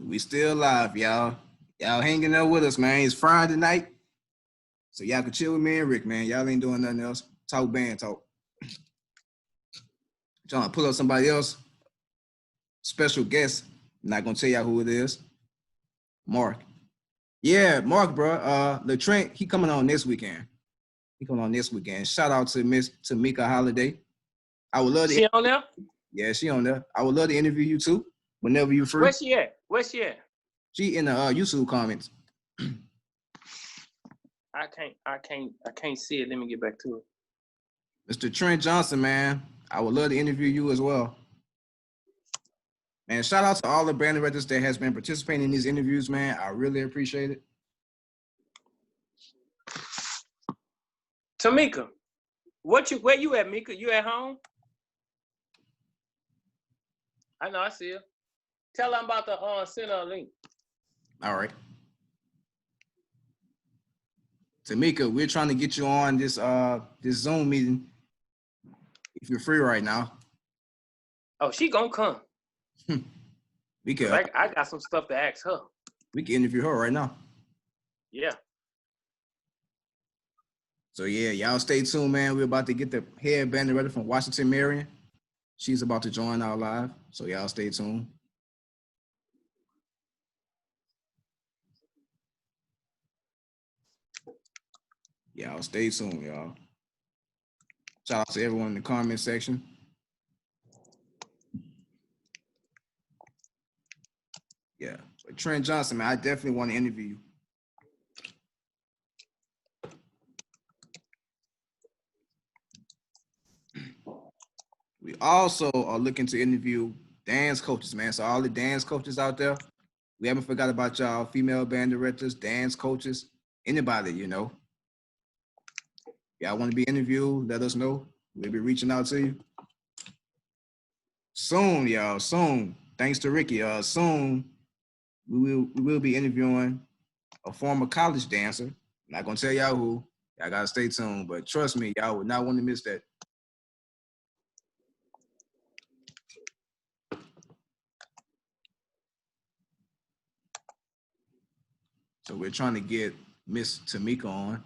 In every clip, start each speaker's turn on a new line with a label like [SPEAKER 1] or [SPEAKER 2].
[SPEAKER 1] We still live, y'all. Y'all hanging out with us, man. It's Friday night. So y'all can chill with me and Rick, man. Y'all ain't doing nothing else. Talk band talk. Trying to pull up somebody else. Special guest. I'm not gonna tell y'all who it is. Marc. Yeah, Marc, bro. LaTrent, he coming on this weekend. Shout out to Miss Tamika Holiday. I would love to.
[SPEAKER 2] She on there?
[SPEAKER 1] Yeah, she on there. I would love to interview you too, whenever you're free.
[SPEAKER 2] Where she at?
[SPEAKER 1] She in the YouTube comments.
[SPEAKER 2] I can't see it. Let me get back to it.
[SPEAKER 1] Mr. Trent Johnson, man. I would love to interview you as well. Man, shout out to all the band directors that has been participating in these interviews, man. I really appreciate it.
[SPEAKER 2] Tamika, where you at, Mika? You at home? I know, I see her. Tell them about the send her a link.
[SPEAKER 1] All right. Tamika, we're trying to get you on this Zoom meeting if you're free right now.
[SPEAKER 2] Oh, she gonna come.
[SPEAKER 1] We can.
[SPEAKER 2] I got some stuff to ask her.
[SPEAKER 1] We can interview her right now.
[SPEAKER 2] Yeah.
[SPEAKER 1] So yeah, y'all stay tuned, man. We're about to get the head band director from Washington, Marion. She's about to join our live, so y'all stay tuned. Y'all stay tuned, y'all. Shout out to everyone in the comment section. Yeah, but Trent Johnson, man, I definitely want to interview you. We also are looking to interview dance coaches, man. So all the dance coaches out there, we haven't forgot about y'all, female band directors, dance coaches, anybody, you know. Y'all want to be interviewed, let us know. We'll be reaching out to you. Soon, y'all, soon. Thanks to Ricky, soon we will be interviewing a former college dancer. I'm not gonna tell y'all who. Y'all gotta stay tuned, but trust me, y'all would not want to miss that. So we're trying to get Miss Tamika on.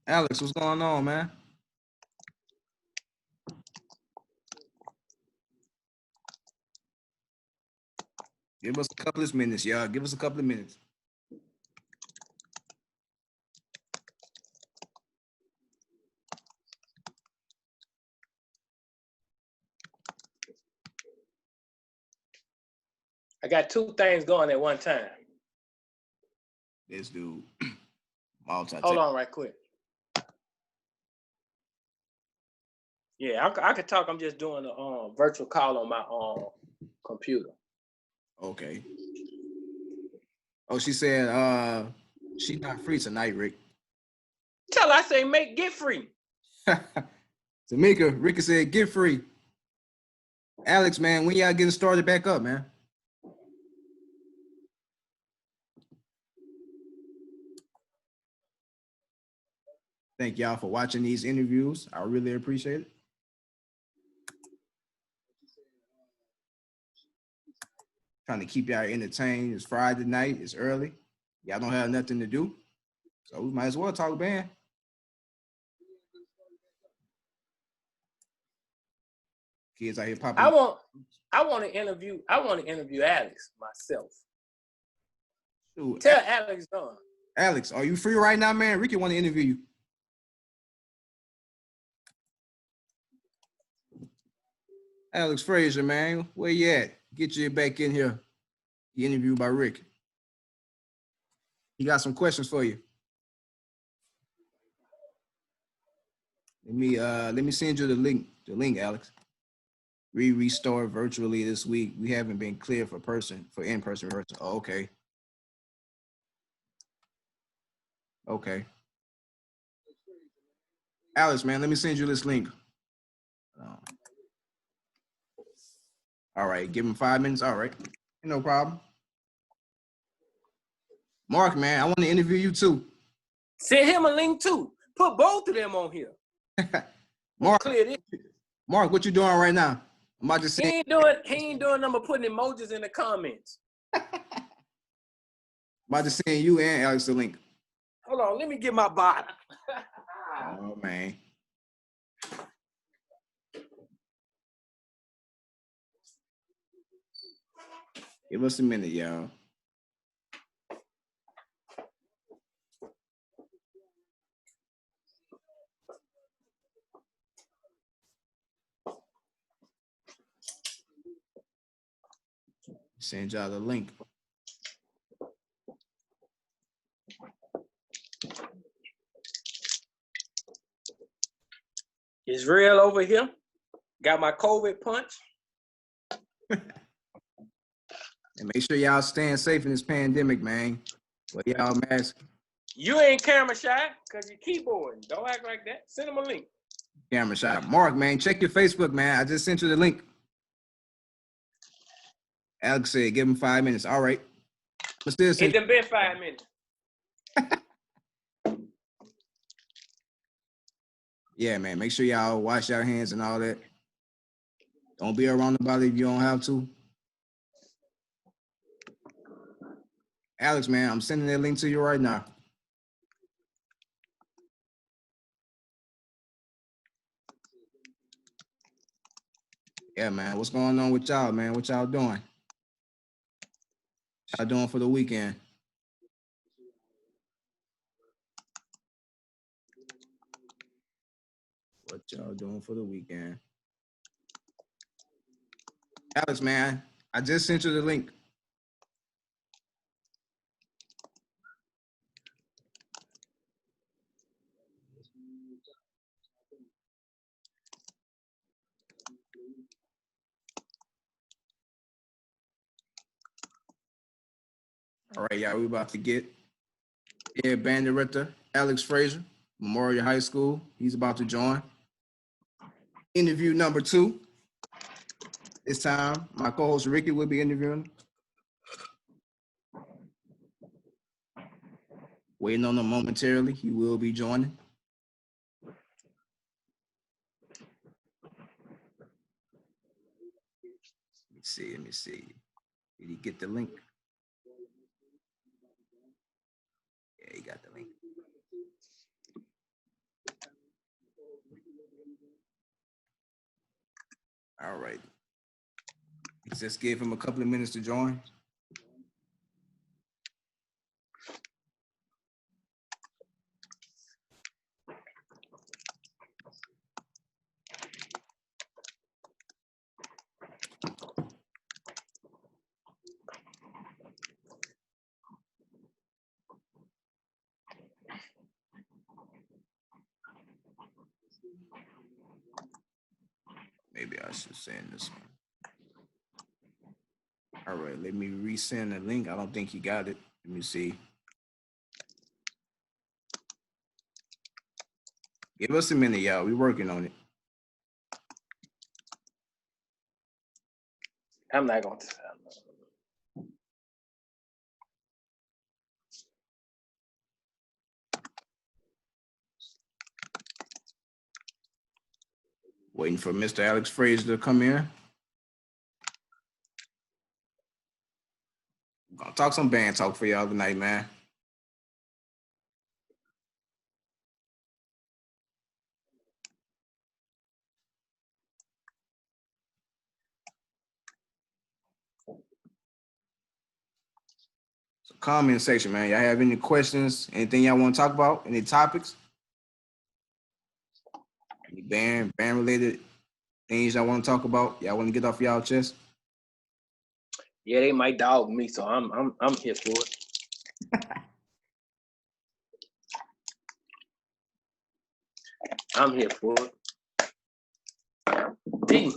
[SPEAKER 1] Alex, what's going on, man? Give us a couple of minutes, y'all. Give us a couple of minutes.
[SPEAKER 2] I got two things going at one time.
[SPEAKER 1] This dude. Hold
[SPEAKER 2] on right quick. Yeah, I could talk. I'm just doing a virtual call on my computer.
[SPEAKER 1] Okay. Oh, she said she's not free tonight, Rick.
[SPEAKER 2] Tell her I say get free.
[SPEAKER 1] Tamika, Ricky said get free. Alex, man, when y'all getting started back up, man? Thank y'all for watching these interviews. I really appreciate it. Trying to keep y'all entertained. It's Friday night. It's early. Y'all don't have nothing to do. So we might as well talk band. Kids out here popping.
[SPEAKER 2] I want to interview Alex myself. Shoot, tell Alex on.
[SPEAKER 1] Alex, are you free right now, man? Ricky want to interview you. Alex Frazier, man, where you at? Get you back in here. You interviewed by Rick. He got some questions for you. Let me send you the link, Alex. We restart virtually this week. We haven't been cleared for in-person. Oh, okay. Okay. Alex, man, let me send you this link. All right, give him 5 minutes. All right, no problem. Marc, man, I want to interview you too.
[SPEAKER 2] Send him a link too. Put both of them on here.
[SPEAKER 1] Marc,
[SPEAKER 2] clear this.
[SPEAKER 1] Mark, what you doing right now? I'm about to
[SPEAKER 2] He
[SPEAKER 1] say.
[SPEAKER 2] ain't doing nothing but putting emojis in the comments.
[SPEAKER 1] About to send you and Alex the link.
[SPEAKER 2] Hold on, let me get my bottle.
[SPEAKER 1] Oh man. Give us a minute, y'all. Send y'all the link.
[SPEAKER 2] It's real over here. Got my COVID punch.
[SPEAKER 1] And make sure y'all staying safe in this pandemic, man. Wear y'all mask.
[SPEAKER 2] You ain't camera shy because you're keyboarding. Don't act like that. Send him a link.
[SPEAKER 1] Camera shot. Mark, man, check your Facebook, man. I just sent you the link. Alex said, give him 5 minutes. All right. But still
[SPEAKER 2] It done been 5 minutes.
[SPEAKER 1] Yeah, man. Make sure y'all wash your hands and all that. Don't be around nobody if you don't have to. Alex, man, I'm sending that link to you right now. Yeah, man. What's going on with y'all, man? What y'all doing? Y'all doing for the weekend? What y'all doing for the weekend? Alex, man, I just sent you the link. All right, y'all, we about to get band director Alex Frazier, Memorial High School. He's about to join. Interview number 2. This time, my co-host Ricky will be interviewing. Waiting on him momentarily. He will be joining. Let me see. Did he get the link? Yeah, he got the link. All right. Just give him a couple of minutes to join. Maybe I should send this one. All right, let me resend the link. I don't think he got it. Let me see. Give us a minute, y'all. We're working on it.
[SPEAKER 2] I'm not going to.
[SPEAKER 1] Waiting for Mr. Alex Frazier to come in. I'm gonna talk some band talk for y'all tonight, man. So comment section, man. Y'all have any questions? Anything y'all want to talk about? Any topics? Any band related things y'all want to talk about? Y'all want to get off y'all chest?
[SPEAKER 2] Yeah, they might dog me, so I'm here for it. I'm here for it. D,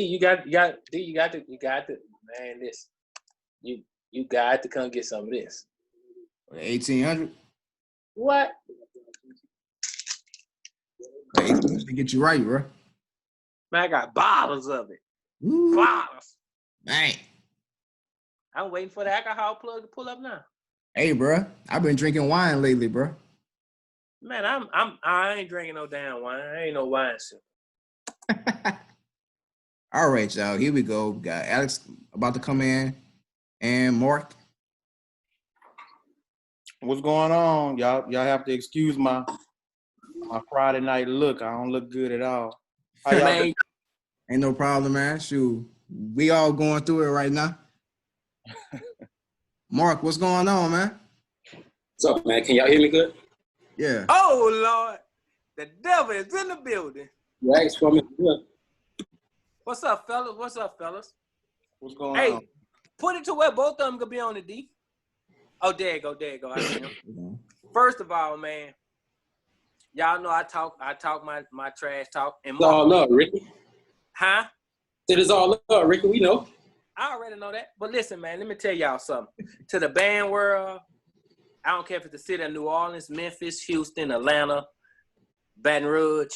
[SPEAKER 2] you got to man, this. You got to come get some of this.
[SPEAKER 1] 1800.
[SPEAKER 2] What?
[SPEAKER 1] 1800 to get you right, bro.
[SPEAKER 2] Man, I got bottles of it.
[SPEAKER 1] Ooh.
[SPEAKER 2] Bottles.
[SPEAKER 1] Dang.
[SPEAKER 2] I'm waiting for the alcohol plug to pull up now.
[SPEAKER 1] Hey, bro. I've been drinking wine lately, bro.
[SPEAKER 2] Man, I ain't drinking no damn wine. I ain't no wine sipper.
[SPEAKER 1] All right, y'all. Here we go. We got Alex about to come in, and Marc.
[SPEAKER 3] What's going on? Y'all have to excuse my Friday night look. I don't look good at all. How y'all doing?
[SPEAKER 1] Ain't no problem, man. Shoot, we all going through it right now. Marc, what's going on, man?
[SPEAKER 4] What's up, man? Can y'all hear me good?
[SPEAKER 1] Yeah.
[SPEAKER 2] Oh, Lord. The devil is in the building.
[SPEAKER 4] You asked for me. Good.
[SPEAKER 2] What's up, fellas? What's up, fellas?
[SPEAKER 3] What's going on?
[SPEAKER 2] Hey, put it to where both of them could be on the D. Oh, there you go. I see him. First of all, man, y'all know I talk my trash talk. And
[SPEAKER 4] it's all love, Ricky.
[SPEAKER 2] Huh?
[SPEAKER 4] It is all love, Ricky. We know.
[SPEAKER 2] I already know that. But listen, man, let me tell y'all something. To the band world, I don't care if it's the city of New Orleans, Memphis, Houston, Atlanta, Baton Rouge,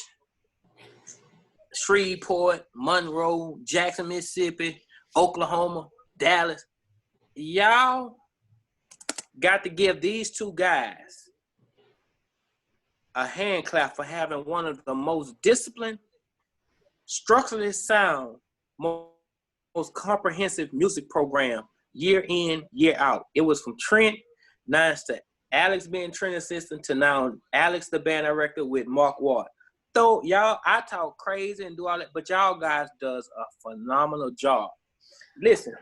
[SPEAKER 2] Shreveport, Monroe, Jackson, Mississippi, Oklahoma, Dallas. Y'all got to give these two guys a hand clap for having one of the most disciplined, structurally sound, most comprehensive music program year in, year out. It was from Trent, now it's to Alex being Trent assistant to now Alex the band director with Marc Ward. So y'all, I talk crazy and do all that, but y'all guys does a phenomenal job. Listen,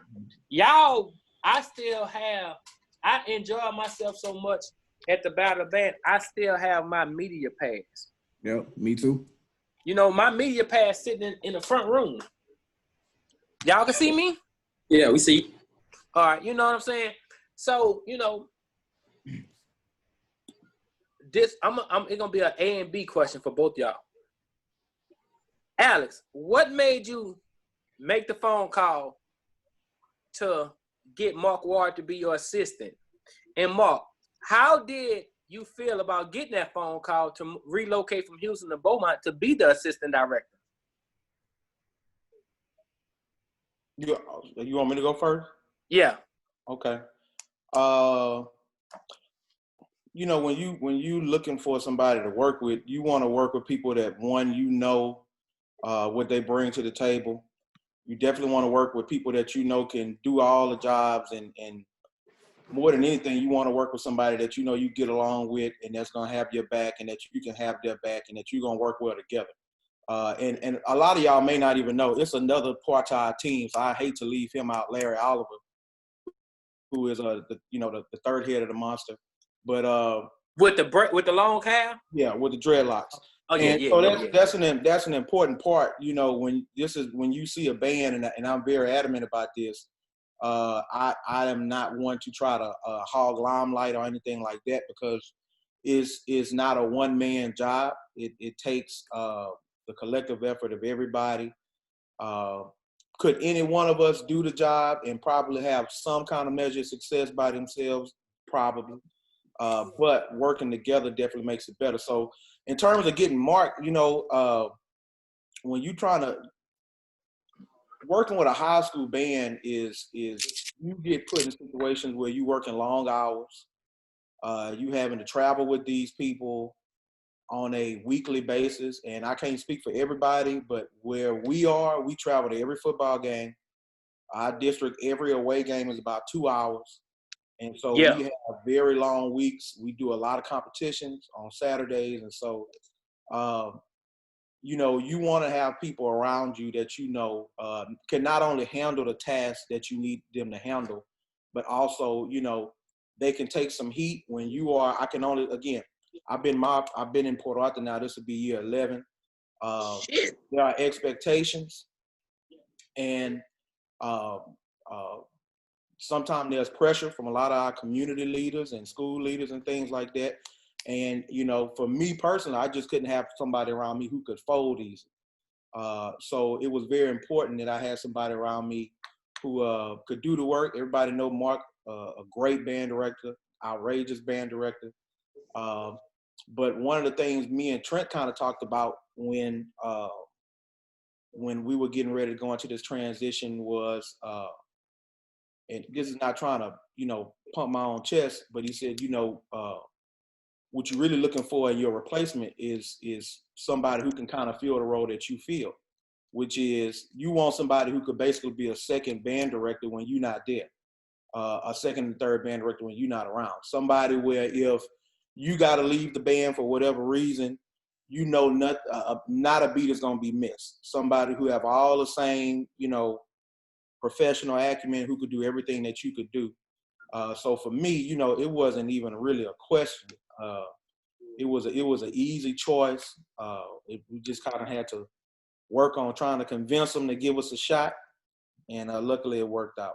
[SPEAKER 2] y'all, I enjoy myself so much at the Battle of the Band. I still have my media pass.
[SPEAKER 1] Yep, me too.
[SPEAKER 2] You know, my media pass sitting in the front room. Y'all can see me?
[SPEAKER 4] Yeah, we see.
[SPEAKER 2] All right, you know what I'm saying? So, you know, it's gonna be an A and B question for both y'all. Alex, what made you make the phone call to get Marc Ward to be your assistant? And Marc, how did you feel about getting that phone call to relocate from Houston to Beaumont to be the assistant director?
[SPEAKER 3] You want me to go first?
[SPEAKER 2] Yeah.
[SPEAKER 3] Okay. You know, when you looking for somebody to work with, you want to work with people that, one, you know what they bring to the table. You definitely want to work with people that you know can do all the jobs, and more than anything, you want to work with somebody that you know you get along with and that's going to have your back and that you can have their back and that you're going to work well together. And a lot of y'all may not even know, it's another part to our team, so I hate to leave him out, Larry Oliver, who is the third head of the monster. But
[SPEAKER 2] with the long hair?
[SPEAKER 3] Yeah, with the dreadlocks.
[SPEAKER 2] Oh yeah,
[SPEAKER 3] so that's an important part. You know, when you see a band, and I'm very adamant about this. I am not one to try to hog limelight or anything like that, because it's not a one man job. It takes the collective effort of everybody. Could any one of us do the job and probably have some kind of measure of success by themselves? Probably. But working together definitely makes it better. So in terms of getting Marc, you know, when you're trying to working with a high school band is you get put in situations where you working long hours. You having to travel with these people on a weekly basis. And I can't speak for everybody, but where we travel to every football game. Our district, every away game is about 2 hours. And so we have very long weeks. We do a lot of competitions on Saturdays. And so, you know, you want to have people around you that you know can not only handle the tasks that you need them to handle, but also, you know, they can take some heat when you are. I've been in Port Arthur now. This will be year 11. There are expectations, and sometimes there's pressure from a lot of our community leaders and school leaders and things like that. And, you know, for me personally, I just couldn't have somebody around me who could fold easy. So it was very important that I had somebody around me who could do the work. Everybody know Marc, a great band director, outrageous band director. But one of the things me and Trent kind of talked about when we were getting ready to go into this transition was, and this is not trying to, you know, pump my own chest, but he said, you know, what you're really looking for in your replacement is somebody who can kind of fill the role that you feel, which is you want somebody who could basically be a second band director when you're not there, a second and third band director when you're not around. Somebody where if you got to leave the band for whatever reason, you know, not a beat is going to be missed. Somebody who have all the same, you know, professional acumen, who could do everything that you could do. So for me, you know, it wasn't even really a question. It was an easy choice. We just kind of had to work on trying to convince them to give us a shot, and luckily it worked out.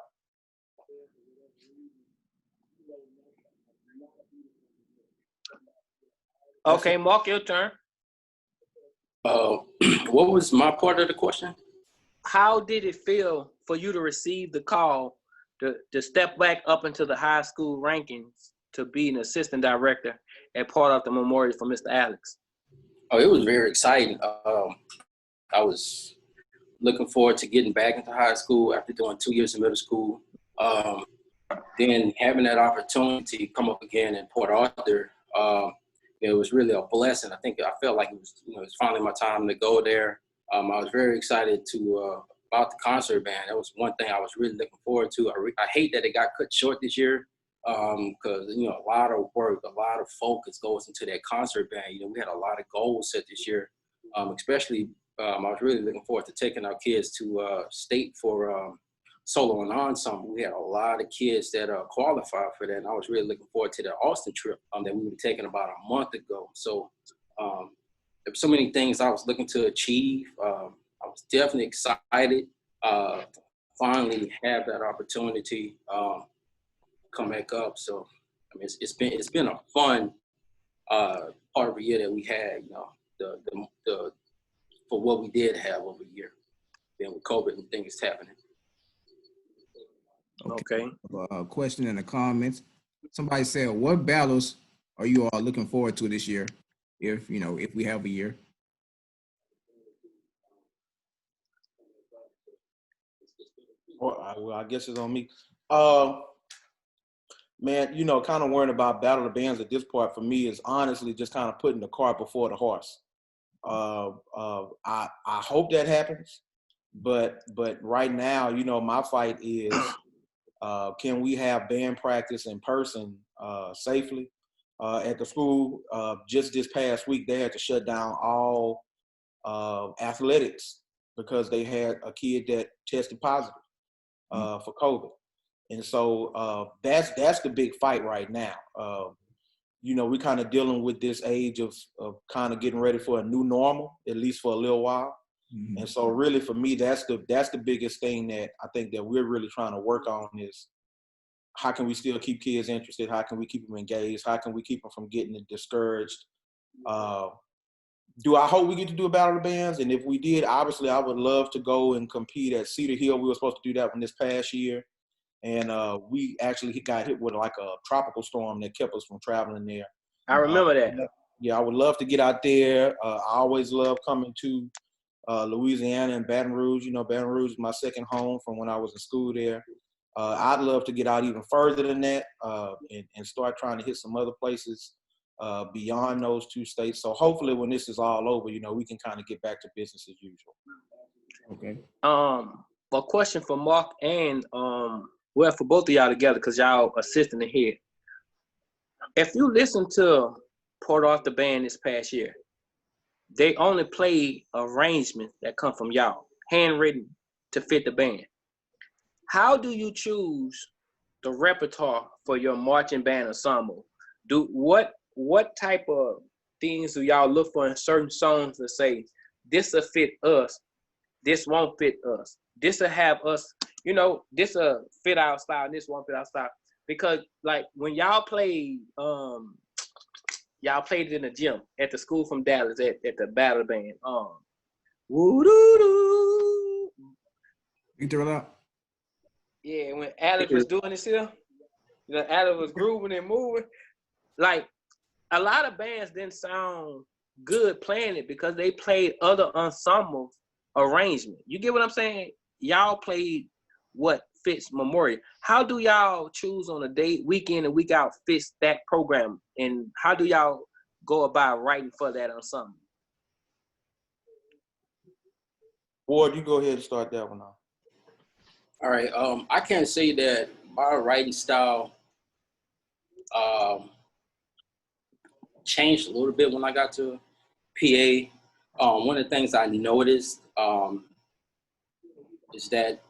[SPEAKER 2] Okay, Mark, your turn.
[SPEAKER 4] What was my part of the question?
[SPEAKER 2] How did it feel for you to receive the call to step back up into the high school rankings to be an assistant director and part of the memorial for Mr. Alex?
[SPEAKER 4] Oh, it was very exciting. I was looking forward to getting back into high school after doing 2 years in middle school. Then having that opportunity come up again in Port Arthur, it was really a blessing. I felt like it was finally my time to go there. I was very excited about the concert band. That was one thing I was really looking forward to. I hate that it got cut short this year because, you know, a lot of work, a lot of focus goes into that concert band. You know, we had a lot of goals set this year, especially I was really looking forward to taking our kids to state for solo and ensemble. We had a lot of kids that qualified for that, and I was really looking forward to the Austin trip that we were taking about a month ago. So there were so many things I was looking to achieve. I was definitely excited to finally have that opportunity come back up. So I mean, it's been a fun part of the year that we had. You know, the for what we did have over a year. Then with COVID and things happening.
[SPEAKER 2] Okay.
[SPEAKER 1] Question in the comments. Somebody said, what battles are you all looking forward to this year? If we have a year.
[SPEAKER 3] Well, I guess it's on me. Man, you know, kind of worrying about Battle of the Bands at this point for me is honestly just kind of putting the cart before the horse. I hope that happens, but right now, you know, my fight is can we have band practice in person safely at the school? Just this past week, they had to shut down all athletics because they had a kid that tested positive for COVID. And so that's the big fight right now. You know, we're kind of dealing with this age of kind of getting ready for a new normal, at least for a little while. Mm-hmm. And so really for me, that's the biggest thing that I think that we're really trying to work on is how can we still keep kids interested? How can we keep them engaged? How can we keep them from getting discouraged? Do I hope we get to do a Battle of the Bands? And if we did, obviously I would love to go and compete at Cedar Hill. We were supposed to do that one this past year. And we actually got hit with like a tropical storm that kept us from traveling there.
[SPEAKER 2] I remember that.
[SPEAKER 3] Yeah, I would love to get out there. I always love coming to Louisiana and Baton Rouge. You know, Baton Rouge is my second home from when I was in school there. I'd love to get out even further than that and start trying to hit some other places beyond those two states. So hopefully when this is all over, you know, we can kind of get back to business as usual.
[SPEAKER 1] Okay.
[SPEAKER 2] A question for Mark and well, for both of y'all together, because y'all assisting here. If you listen to Port Arthur Band this past year, they only played arrangements that come from y'all, handwritten to fit the band. How do you choose the repertoire for your marching band ensemble? What type of things do y'all look for in certain songs to say, this will fit us, this won't fit us, this will have us, you know, this will fit our style, and this won't fit our style? Because like when y'all played it in the gym at the school from Dallas at the battle band. Woo-doo-doo.
[SPEAKER 1] You throw it out?
[SPEAKER 2] Yeah, when Alex was doing this here, you know, Alex was grooving and moving. Like a lot of bands didn't sound good playing it because they played other ensemble arrangement. You get what I'm saying? Y'all played what fits Memorial. How do y'all choose on a day, week in and week out, fits that program? And how do y'all go about writing for that ensemble?
[SPEAKER 3] Ward, you go ahead and start that one off.
[SPEAKER 4] All right. I can say that my writing style changed a little bit when I got to PA. One of the things I noticed is that,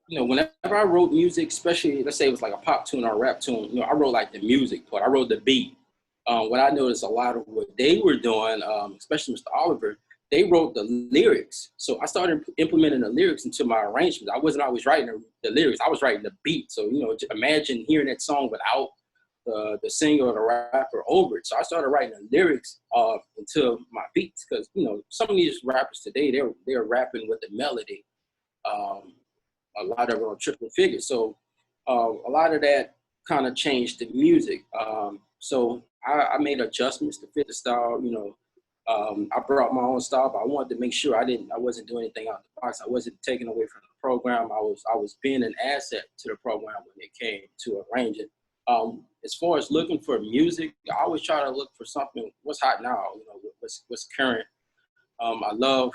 [SPEAKER 4] you know, whenever I wrote music, especially let's say it was like a pop tune or a rap tune, you know, I wrote like the music part. I wrote the beat. What I noticed a lot of what they were doing, especially Mr. Oliver, they wrote the lyrics. So I started implementing the lyrics into my arrangements. I wasn't always writing the lyrics. I was writing the beat. So, you know, imagine hearing that song without the singer or the rapper over it. So I started writing the lyrics into my beats because, you know, some of these rappers today, they're rapping with the melody. A lot of them are triple figures. So a lot of that kind of changed the music. So I made adjustments to fit the style. You know, I brought my own style, but I wanted to make sure I wasn't doing anything out of the box. I wasn't taking away from the program. I was being an asset to the program when it came to arranging. As far as looking for music, I always try to look for something. What's hot now? You know, what's current. I love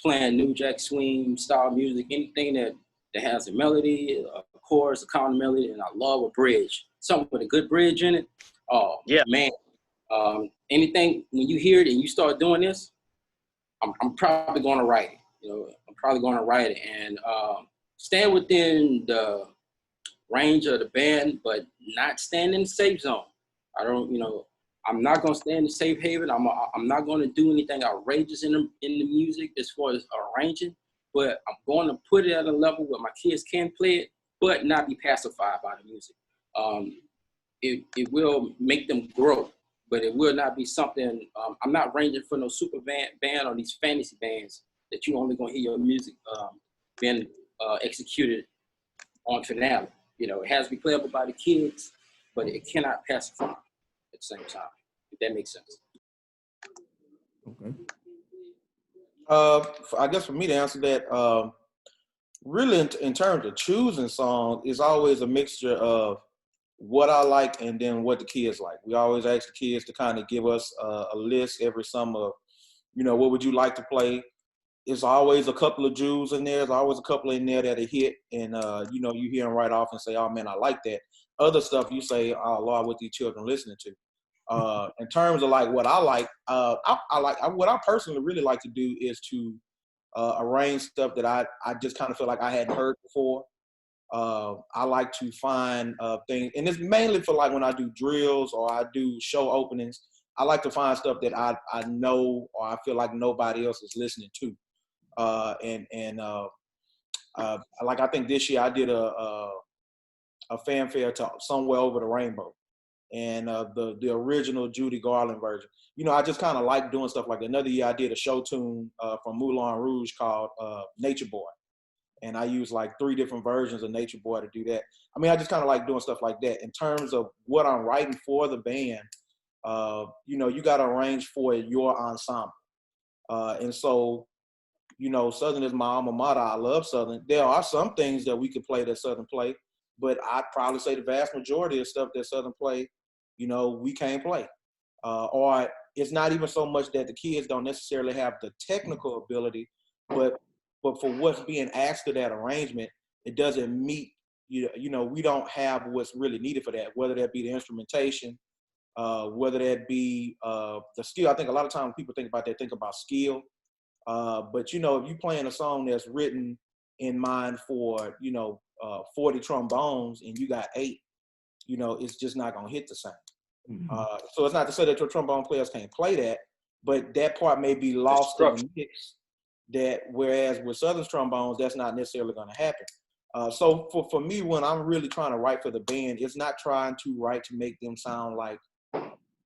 [SPEAKER 4] playing New Jack Swing style music, anything that has a melody, a chorus, a counter melody, and I love a bridge. Something with a good bridge in it. Oh, yeah, man. Anything, when you hear it and you start doing this, I'm probably going to write it. You know, I'm probably going to write it and stand within the range of the band, but not stand in the safe zone. I don't, you know, I'm not going to stay in the safe haven. I'm not going to do anything outrageous in the music as far as arranging, but I'm going to put it at a level where my kids can play it, but not be pacified by the music. It will make them grow, but it will not be something. I'm not ranging for no super band or these fantasy bands that you only going to hear your music being executed on finale. You know, it has to be playable by the kids, but it cannot pacify at the same time, if that makes sense.
[SPEAKER 1] Okay.
[SPEAKER 3] I guess for me to answer that, really in terms of choosing songs, it's always a mixture of what I like and then what the kids like. We always ask the kids to kind of give us a list every summer of, you know, what would you like to play? It's always a couple of Jews in there. There's always a couple in there that are hit. And, you know, you hear them right off and say, oh, man, I like that. Other stuff you say, oh, Lord, what these children listening to? In terms of, like, what I like, what I personally really like to do is to arrange stuff that I just kind of feel like I hadn't heard before. I like to find things, and it's mainly for, like, when I do drills or I do show openings. I like to find stuff that I know or I feel like nobody else is listening to. Like I think this year I did a fanfare to Somewhere Over the Rainbow, and the original Judy Garland version. You know, I just kind of like doing stuff like that. Another year I did a show tune from Moulin Rouge called Nature Boy, and I used like 3 different versions of Nature Boy to do that. I mean, I just kind of like doing stuff like that. In terms of what I'm writing for the band, you know, you got to arrange for your ensemble, and so, you know, Southern is my alma mater. I love Southern. There are some things that we could play that Southern play, but I'd probably say the vast majority of stuff that Southern play, you know, we can't play. Or it's not even so much that the kids don't necessarily have the technical ability, but for what's being asked of that arrangement, it doesn't meet, you know, we don't have what's really needed for that, whether that be the instrumentation, whether that be the skill. I think a lot of times people think about skill. But, you know, if you're playing a song that's written in mind for, you know, 40 trombones and you got 8, you know, it's just not going to hit the same. Mm-hmm. So it's not to say that your trombone players can't play that, but that part may be lost in the mix. That whereas with Southern trombones, that's not necessarily going to happen. So for me, when I'm really trying to write for the band, it's not trying to write to make them sound like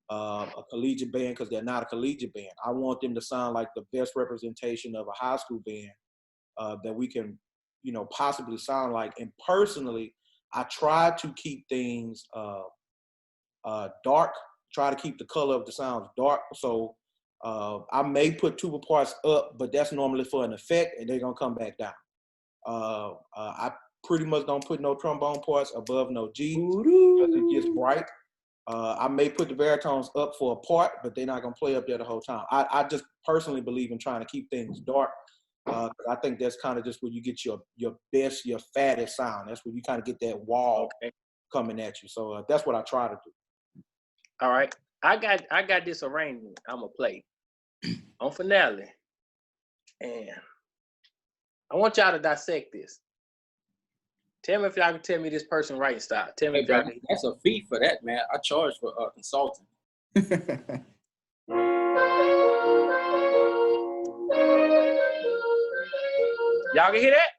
[SPEAKER 3] a collegiate band, because they're not a collegiate band. I want them to sound like the best representation of a high school band that we can, you know, possibly sound like. And personally, I try to keep things dark, try to keep the color of the sounds dark. So I may put tuba parts up, but that's normally for an effect, and they're gonna come back down. I pretty much don't put no trombone parts above no G because it gets bright. I may put the baritones up for a part, but they're not gonna play up there the whole time. I just personally believe in trying to keep things dark. I think that's kind of just where you get your best, your fattest sound. That's where you kind of get that wall coming at you. So that's what I try to do.
[SPEAKER 2] All right. I got this arrangement I'm gonna play on finale. And I want y'all to dissect this. Tell me if y'all can tell me this person writing style. Tell me if y'all can.
[SPEAKER 4] That's a fee for that, man. I charge for consulting.
[SPEAKER 2] Y'all can hear that?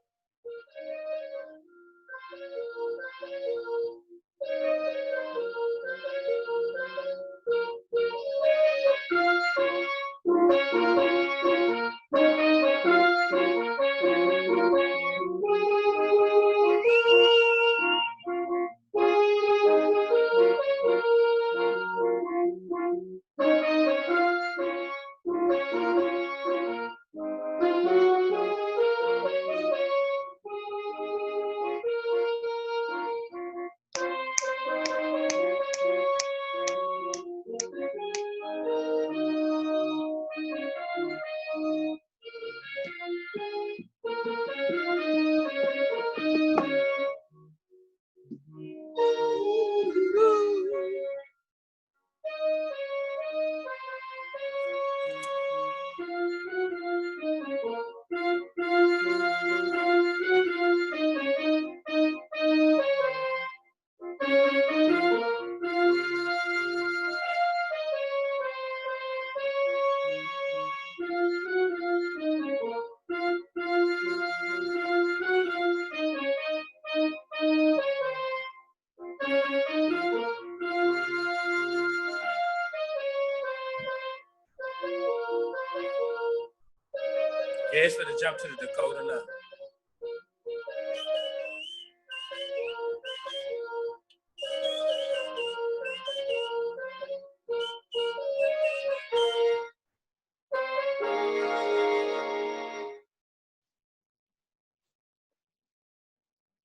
[SPEAKER 2] Yeah, it's gonna jump to the Dakota now.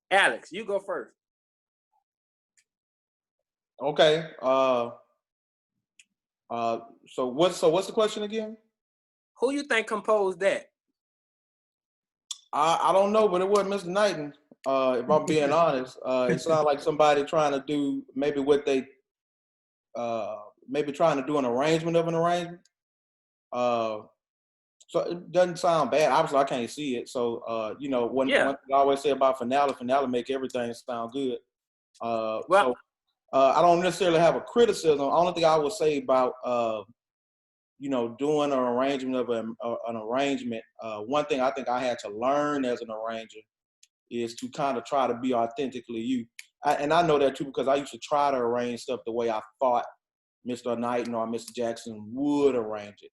[SPEAKER 2] Alex, you go first.
[SPEAKER 3] Okay. So what's the question again?
[SPEAKER 2] Who you think composed that?
[SPEAKER 3] I don't know, but it wasn't Mr. Knighton. If I'm being honest, it sounded like somebody trying to do maybe what they maybe trying to do an arrangement of an arrangement. So it doesn't sound bad. Obviously, I can't see it. So you know, one thing I always say about finale make everything sound good. So I don't necessarily have a criticism. The only thing I would say about you know, doing an arrangement of an arrangement, one thing I think I had to learn as an arranger is to kind of try to be authentically you. And I know that too because I used to try to arrange stuff the way I thought Mr. Knighton or Mr. Jackson would arrange it,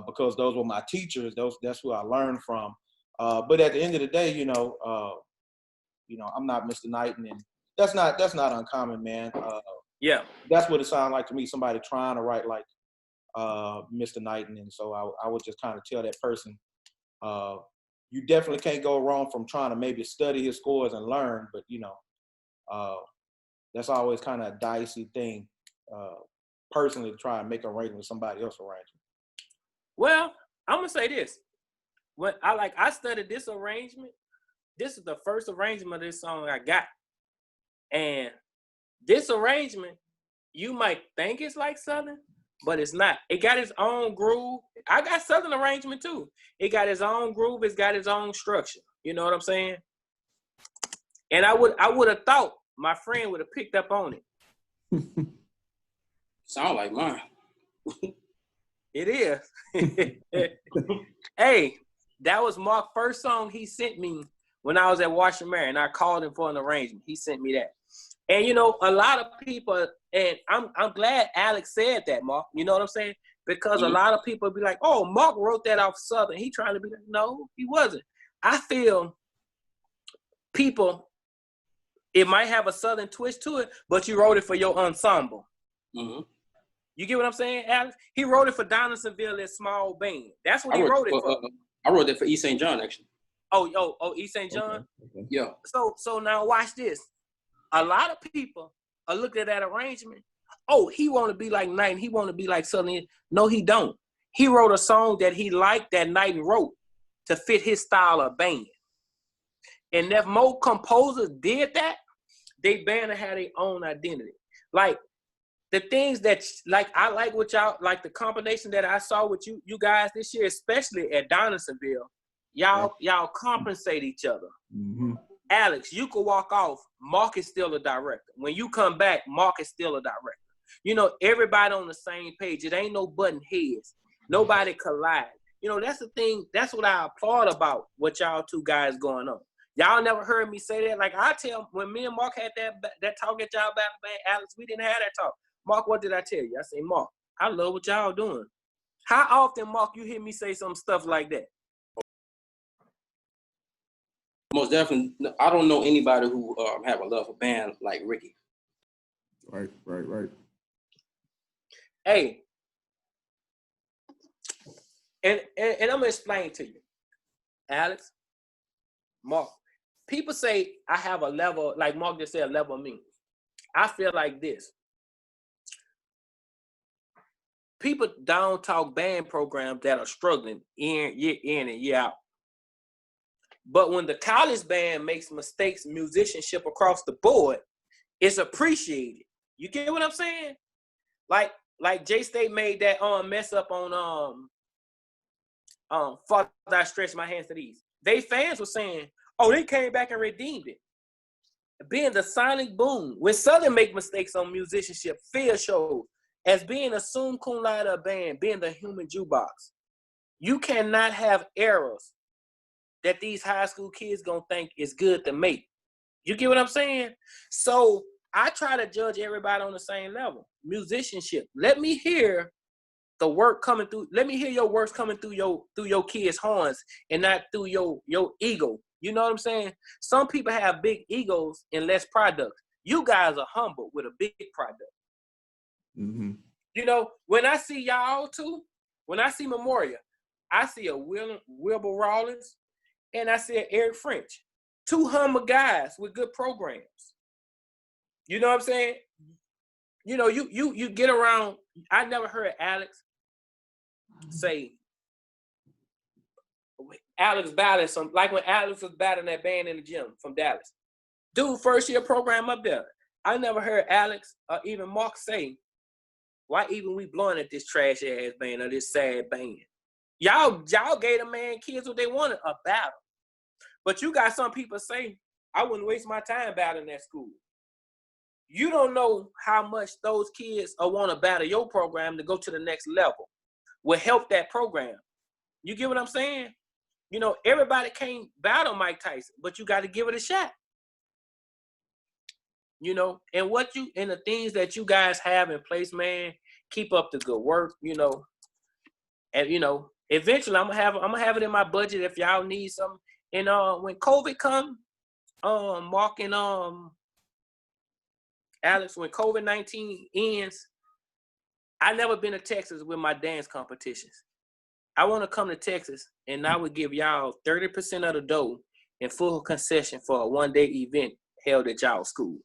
[SPEAKER 3] because those were my teachers. That's who I learned from. But at the end of the day, you know, I'm not Mr. Knighton, and that's not uncommon, man.
[SPEAKER 2] Yeah,
[SPEAKER 3] that's what it sounded like to me. Somebody trying to write like Mr. Knighton, and so I would just kind of tell that person, you definitely can't go wrong from trying to maybe study his scores and learn, but you know, that's always kind of a dicey thing, personally, to try and make an arrangement with somebody else arrangement.
[SPEAKER 2] Well, I'm gonna say this: when I studied this arrangement. This is the first arrangement of this song I got, and this arrangement, you might think it's like Southern, but it's not. It got its own groove. I got Southern arrangement too. It got its own groove. It's got its own structure. You know what I'm saying? And I would have thought my friend would have picked up on it.
[SPEAKER 4] Sound like mine.
[SPEAKER 2] It is. Hey, that was Marc's first song he sent me when I was at Washington, Maryland. I called him for an arrangement. He sent me that. And, you know, a lot of people, and I'm glad Alex said that, Marc. You know what I'm saying? Because a lot of people be like, oh, Marc wrote that off Southern. He trying to be like, no, he wasn't. I feel people, it might have a Southern twist to it, but you wrote it for your ensemble. Mm-hmm. You get what I'm saying, Alex? He wrote it for Donaldsonville, that small band. That's what he wrote it for.
[SPEAKER 4] I wrote that for East St. John, actually.
[SPEAKER 2] Oh, East St. John?
[SPEAKER 3] Okay.
[SPEAKER 4] Yeah.
[SPEAKER 2] So now watch this. A lot of people are looking at that arrangement. oh, he want to be like Knight and he want to be like Southern. No, he don't. He wrote a song that he liked that Knight wrote to fit his style of band. And if more composers did that, they band had their own identity. Like the things that, like I like what y'all, like the combination that I saw with you guys this year, especially at Donaldsonville, y'all compensate each other.
[SPEAKER 1] Mm-hmm.
[SPEAKER 2] Alex, you could walk off. Marc is still a director. When you come back, Marc is still a director. You know, everybody on the same page. It ain't no button heads. Nobody collide. You know, that's the thing. That's what I applaud about what y'all two guys going on. Y'all never heard me say that. Like I tell, when me and Marc had that talk at y'all back, man, Alex, we didn't have that talk. Marc, what did I tell you? I say, Marc, I love what y'all doing. How often, Marc, you hear me say some stuff like that?
[SPEAKER 4] Most definitely, I don't know anybody who have a love for band like Ricky.
[SPEAKER 1] Right.
[SPEAKER 2] Hey, and I'm gonna explain to you, Alex, Marc. People say I have a level, like Marc just said, a level of me. I feel like this. People don't talk band programs that are struggling year in and year out. But when the college band makes mistakes, musicianship across the board, it's appreciated. You get what I'm saying? Like J-State made that mess up on Father I Stretch My Hands to These. They fans were saying, oh, they came back and redeemed it. Being the sonic boom. When Southern make mistakes on musicianship, field shows, as being a summa cum laude band, being the human jukebox, you cannot have errors that these high school kids gonna think is good to make. You get what I'm saying? So I try to judge everybody on the same level. Musicianship. Let me hear the work coming through. Let me hear your works coming through your kids' horns and not through your ego. You know what I'm saying? Some people have big egos and less product. You guys are humble with a big product.
[SPEAKER 1] Mm-hmm.
[SPEAKER 2] You know, when I see y'all too, when I see Memorial, I see a Wilbur Rawlins and I see Eric French. Two humble guys with good programs. You know what I'm saying? You know, you get around. I never heard Alex say Alex battling some, like when Alex was battling that band in the gym from Dallas. Dude, first year program up there. I never heard Alex or even Marc say, why even we blowing at this trash ass band or this sad band? Y'all gave the man kids what they wanted, a battle. But you got some people say, I wouldn't waste my time battling that school. You don't know how much those kids want to battle your program to go to the next level. Will help that program. You get what I'm saying? You know, everybody can't battle Mike Tyson, but you got to give it a shot. You know, and the things that you guys have in place, man, keep up the good work, you know. And you know, eventually I'm gonna have it in my budget if y'all need something. And when COVID come, Marc and Alex, when COVID-19 ends, I never been to Texas with my dance competitions. I want to come to Texas, and I would give y'all 30% of the dough in full concession for a one-day event held at y'all school.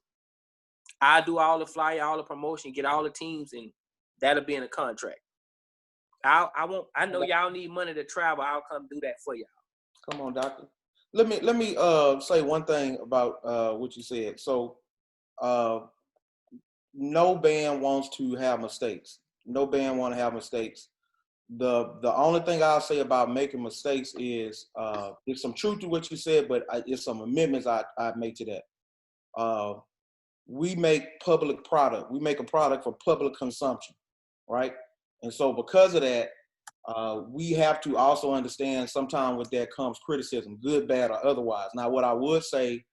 [SPEAKER 2] I do all the flyer, all the promotion, get all the teams, and that'll be in the contract. I know y'all need money to travel. I'll come do that for y'all.
[SPEAKER 3] Come on, doctor. Let me say one thing about what you said. So no band wants to have mistakes. No band want to have mistakes. The only thing I'll say about making mistakes is there's some truth to what you said, but it's some amendments I make to that. We make public product. We make a product for public consumption, right? And so because of that, we have to also understand sometimes with that comes criticism, good, bad, or otherwise. Now, what I would say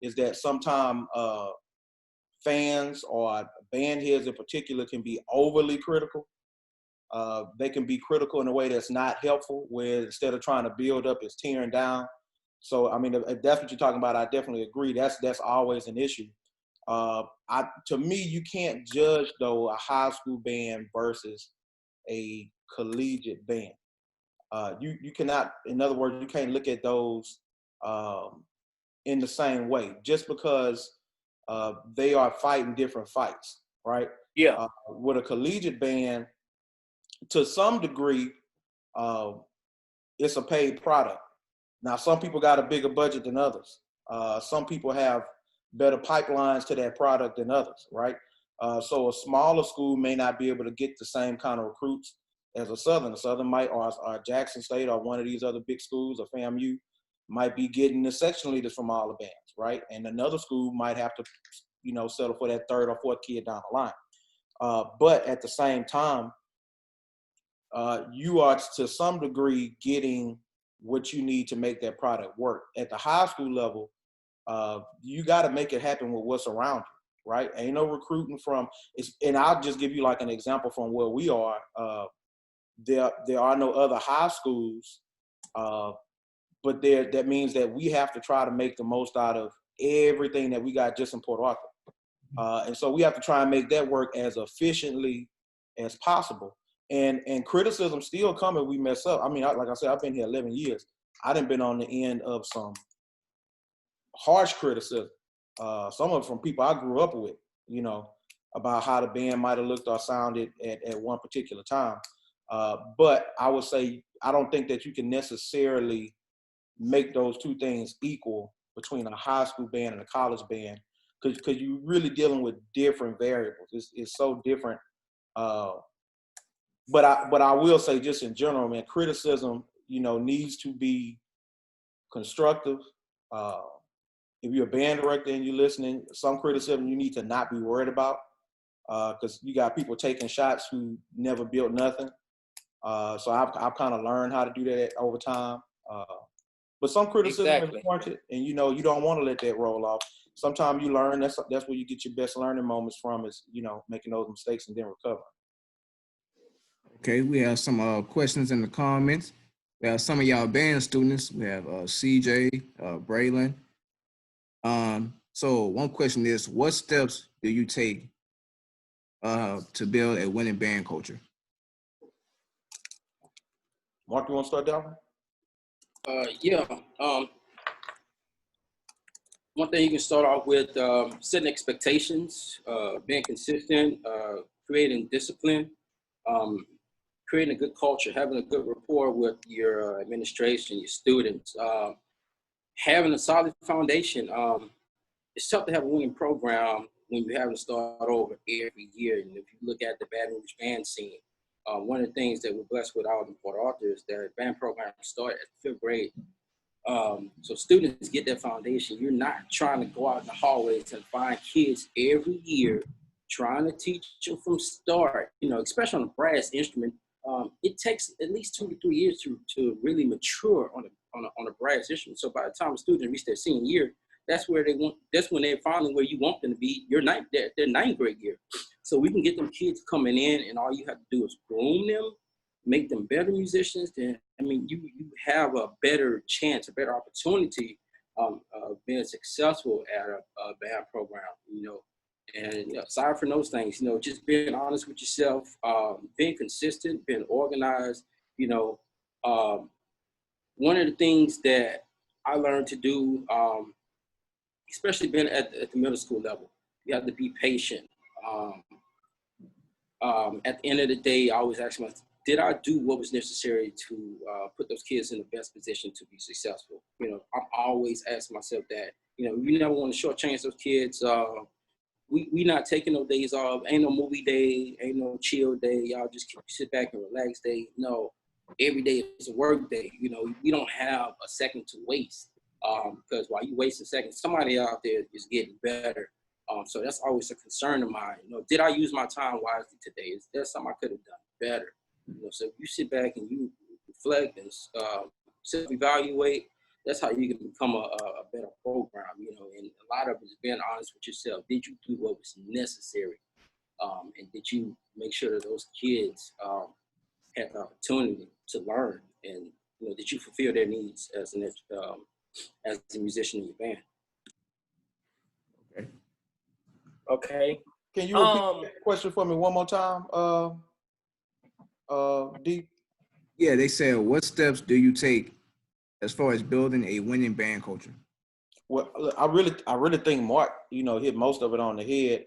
[SPEAKER 3] is that sometimes fans or band heads in particular can be overly critical. They can be critical in a way that's not helpful, where instead of trying to build up, it's tearing down. So, I mean, if that's what you're talking about, I definitely agree. That's always an issue. To me, you can't judge, though, a high school band versus a collegiate band. You cannot, in other words, you can't look at those in the same way just because they are fighting different fights, right?
[SPEAKER 2] Yeah.
[SPEAKER 3] With a collegiate band, to some degree, it's a paid product. Now, some people got a bigger budget than others. Some people have better pipelines to that product than others, right? So a smaller school may not be able to get the same kind of recruits as a Southern. A Southern might, or Jackson State, or one of these other big schools, or FAMU, might be getting the section leaders from all the bands, right? And another school might have to, settle for that third or fourth kid down the line. But at the same time, you are to some degree getting what you need to make that product work. At the high school level, you got to make it happen with what's around you, right? Ain't no recruiting and I'll just give you like an example from where we are. There are no other high schools, but that means that we have to try to make the most out of everything that we got just in Port Arthur. And so we have to try and make that work as efficiently as possible. And criticism still coming. We mess up. I mean, like I said, I've been here 11 years. I done been on the end of some harsh criticism. Some of it from people I grew up with, about how the band might have looked or sounded at one particular time. But I would say, I don't think that you can necessarily make those two things equal between a high school band and a college band, because you're really dealing with different variables. It's so different. But I will say, just in general, man, criticism, needs to be constructive. If you're a band director and you're listening, some criticism you need to not be worried about, because you got people taking shots who never built nothing. So I've kind of learned how to do that over time. But some criticism is warranted, and you don't want to let that roll off. Sometimes you learn. That's where you get your best learning moments from, is making those mistakes and then recover.
[SPEAKER 1] Okay, we have some questions in the comments. We have some of y'all band students. We have CJ, Braylon. So one question is, what steps do you take to build a winning band culture?
[SPEAKER 3] Mark, you want to start that one?
[SPEAKER 4] Yeah. One thing you can start off with, setting expectations, being consistent, creating discipline, creating a good culture, having a good rapport with your administration, your students, having a solid foundation. It's tough to have a winning program when you have to start over every year. And if you look at the Baton Rouge band scene, one of the things that we're blessed with out in Port Arthur is that band programs start at 5th grade. So students get that foundation. You're not trying to go out in the hallways and find kids every year trying to teach them from start, especially on a brass instrument. It takes at least 2 to 3 years to really mature on a brass instrument. So by the time a student reaches their senior year, that's when they're finally where you want them to be, their 9th grade year. So we can get them kids coming in, and all you have to do is groom them, make them better musicians. Then, you have a better chance, a better opportunity of being successful at a band program, And aside from those things, just being honest with yourself, being consistent, being organized, one of the things that I learned to do, especially being at the middle school level, you have to be patient. At the end of the day, I always ask myself, did I do what was necessary to put those kids in the best position to be successful? I'm always asking myself that. You never want to shortchange those kids. We not taking no days off. Ain't no movie day. Ain't no chill day. Y'all just sit back and relax day. No, every day is a work day. We don't have a second to waste. Because while you waste a second, somebody out there is getting better. So that's always a concern of mine. Did I use my time wisely today? Is there something I could have done better? So if you sit back and you reflect and self-evaluate, that's how you can become a better program, and a lot of it is being honest with yourself. Did you do what was necessary? And did you make sure that those kids had the opportunity to learn? And, did you fulfill their needs as a musician in your band?
[SPEAKER 2] Okay.
[SPEAKER 3] Can you repeat that question for me one more time, D?
[SPEAKER 1] Yeah, they said, what steps do you take as far as building a winning band culture?
[SPEAKER 3] Well, I really think Mark, hit most of it on the head.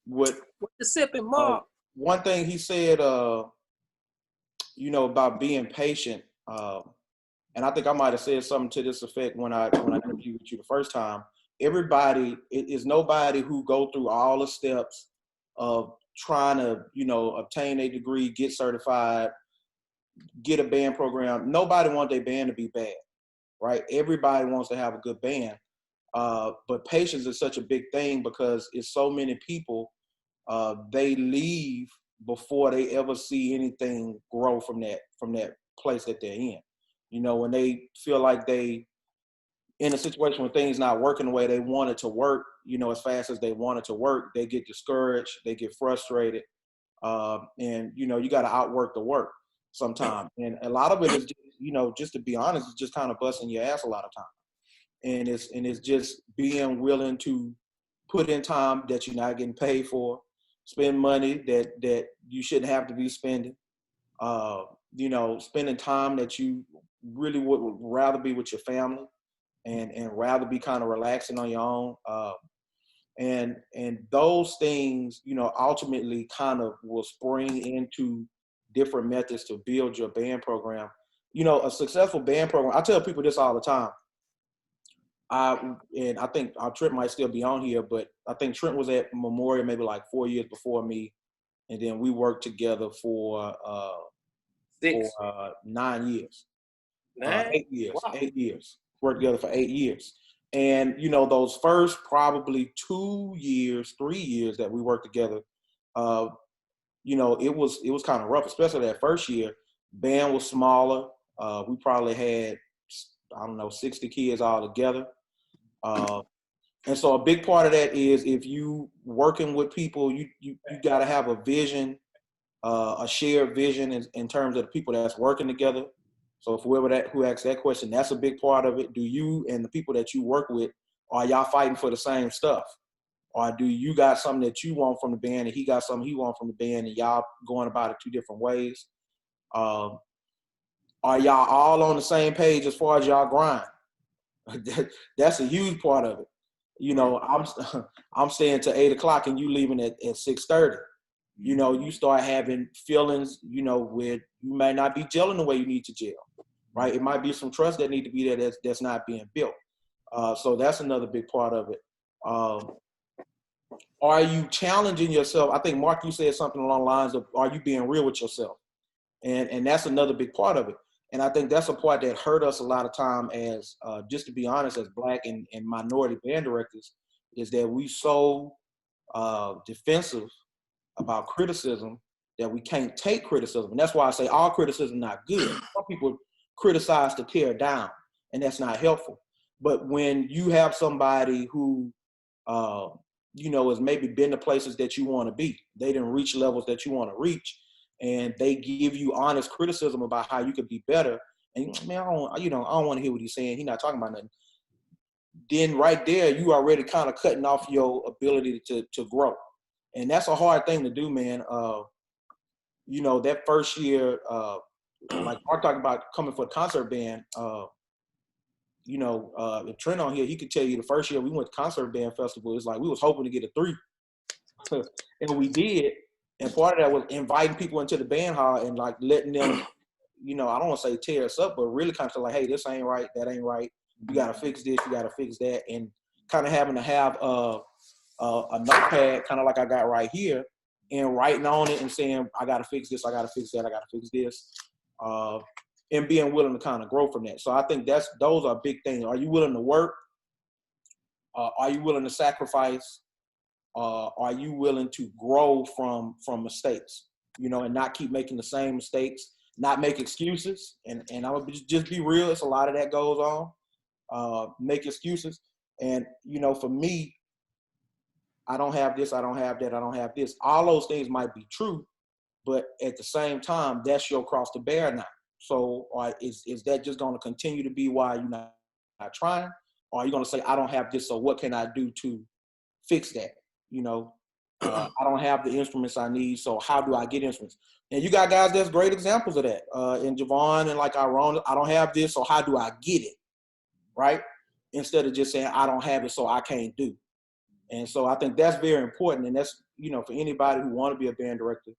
[SPEAKER 3] what
[SPEAKER 2] the sipping, Mark?
[SPEAKER 3] one thing he said, you know, about being patient, and I think I might have said something to this effect when I interviewed with you the first time. Everybody, it is nobody who go through all the steps of trying to, you know, obtain a degree, get certified, get a band program. Nobody wants their band to be bad, right? Everybody wants to have a good band. But patience is such a big thing because it's so many people, they leave before they ever see anything grow from that place that they're in. You know, when they feel like they in a situation where things not working the way they want it to work, you know, as fast as they want it to work, they get discouraged, they get frustrated, and you know, you got to outwork the work sometimes. And a lot of it is, just, you know, just to be honest, it's just kind of busting your ass a lot of time. And it's just being willing to put in time that you're not getting paid for, spend money that you shouldn't have to be spending, you know, spending time that you really would rather be with your family and rather be kind of relaxing on your own. And those things, you know, ultimately kind of will spring into different methods to build your band program. You know, a successful band program, I tell people this all the time. And I think Trent might still be on here, but I think Trent was at Memorial maybe like 4 years before me. And then we worked together for 9 years. 8 years. Wow. 8 years. Worked together for 8 years. And, you know, those first probably 2 years, 3 years that we worked together, you know, it was kind of rough, especially that first year. Band was smaller. We probably had, I don't know, 60 kids all together. And so a big part of that is if you working with people, you got to have a vision, a shared vision in terms of the people that's working together. So who asked that question, that's a big part of it. Do you and the people that you work with, are y'all fighting for the same stuff? Or do you got something that you want from the band and he got something he wants from the band and y'all going about it two different ways? Are y'all all on the same page as far as y'all grind? That's a huge part of it. You know, I'm staying till 8 o'clock and you leaving at 6:30. You know, you start having feelings, you know, where you might not be gelling the way you need to gel, right? It might be some trust that need to be there that's not being built. So that's another big part of it. Are you challenging yourself? I think, Mark, you said something along the lines of, are you being real with yourself? And that's another big part of it. And I think that's a part that hurt us a lot of time as, just to be honest, as Black and minority band directors, is that we so defensive about criticism that we can't take criticism. And that's why I say all criticism not good. Some people criticize to tear down, and that's not helpful. But when you have somebody who, you know, has maybe been to places that you want to be, they didn't reach levels that you want to reach, and they give you honest criticism about how you could be better, and man, I don't want to hear what he's saying. He's not talking about nothing. Then right there, you already kind of cutting off your ability to grow. And that's a hard thing to do, man. You know, that first year, like Mark talking about coming for the concert band, you know, if Trent on here, he could tell you the first year we went to concert band festival, it's like we was hoping to get a 3. And we did. And part of that was inviting people into the band hall and like letting them, you know, I don't want to say tear us up, but really kind of like, hey, this ain't right, that ain't right. You got to fix this, you got to fix that. And kind of having to have a notepad, kind of like I got right here, and writing on it and saying, I got to fix this, I got to fix that, I got to fix this. And being willing to kind of grow from that. So I think those are big things. Are you willing to work? Are you willing to sacrifice? Are you willing to grow from mistakes, you know, and not keep making the same mistakes, not make excuses? And I would just be real. It's a lot of that goes on. Make excuses. And, you know, for me, I don't have this, I don't have that, I don't have this. All those things might be true, but at the same time, that's your cross to bear now. So is that just going to continue to be why you're not trying? Or are you going to say, I don't have this, so what can I do to fix that? You know, I don't have the instruments I need, so how do I get instruments? And you got guys that's great examples of that. And Javon and like Iron, I don't have this, so how do I get it? Right? Instead of just saying, I don't have it, so I can't do. And so I think that's very important. And that's for anybody who want to be a band director,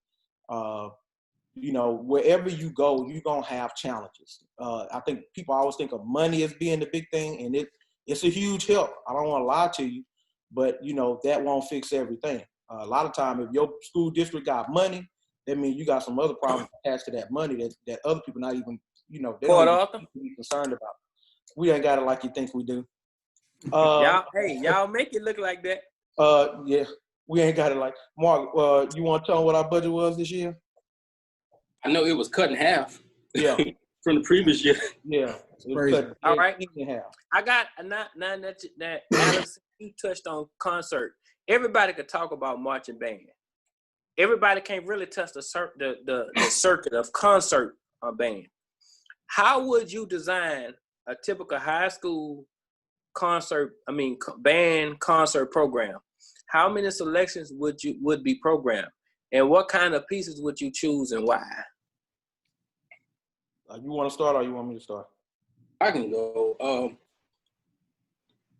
[SPEAKER 3] wherever you go, you're going to have challenges. I think people always think of money as being the big thing, and it's a huge help. I don't want to lie to you, but, that won't fix everything. A lot of time, if your school district got money, that means you got some other problems attached to that money that other people not even, they don't even be concerned about. We ain't got it like you think we do.
[SPEAKER 2] Y'all make it look like that.
[SPEAKER 3] Yeah, we ain't got it like Mark. You want to tell them what our budget was this year?
[SPEAKER 4] I know it was cut in half.
[SPEAKER 3] Yeah,
[SPEAKER 4] from the previous year.
[SPEAKER 3] Yeah,
[SPEAKER 2] all right.
[SPEAKER 3] In half.
[SPEAKER 2] I got now that Alex, you touched on concert. Everybody could talk about marching band. Everybody can't really touch the circuit of concert band. How would you design a typical high school band concert program? How many selections would be programmed, and what kind of pieces would you choose and why?
[SPEAKER 3] You want to start, or you want me to start?
[SPEAKER 4] I can go.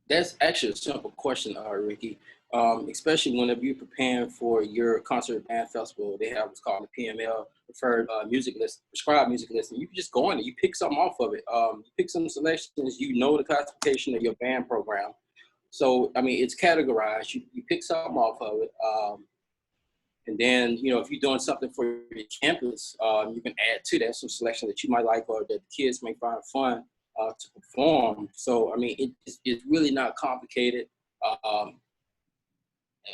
[SPEAKER 4] That's actually a simple question, Ricky. Especially whenever you're preparing for your concert band festival, they have what's called the PML, preferred music list, prescribed music list, and you can just go in there, you pick something off of it. You pick some selections, the classification of your band program. So, it's categorized. You pick something off of it. And then, if you're doing something for your campus, you can add to that some selection that you might like or that the kids may find fun to perform. So, it's really not complicated.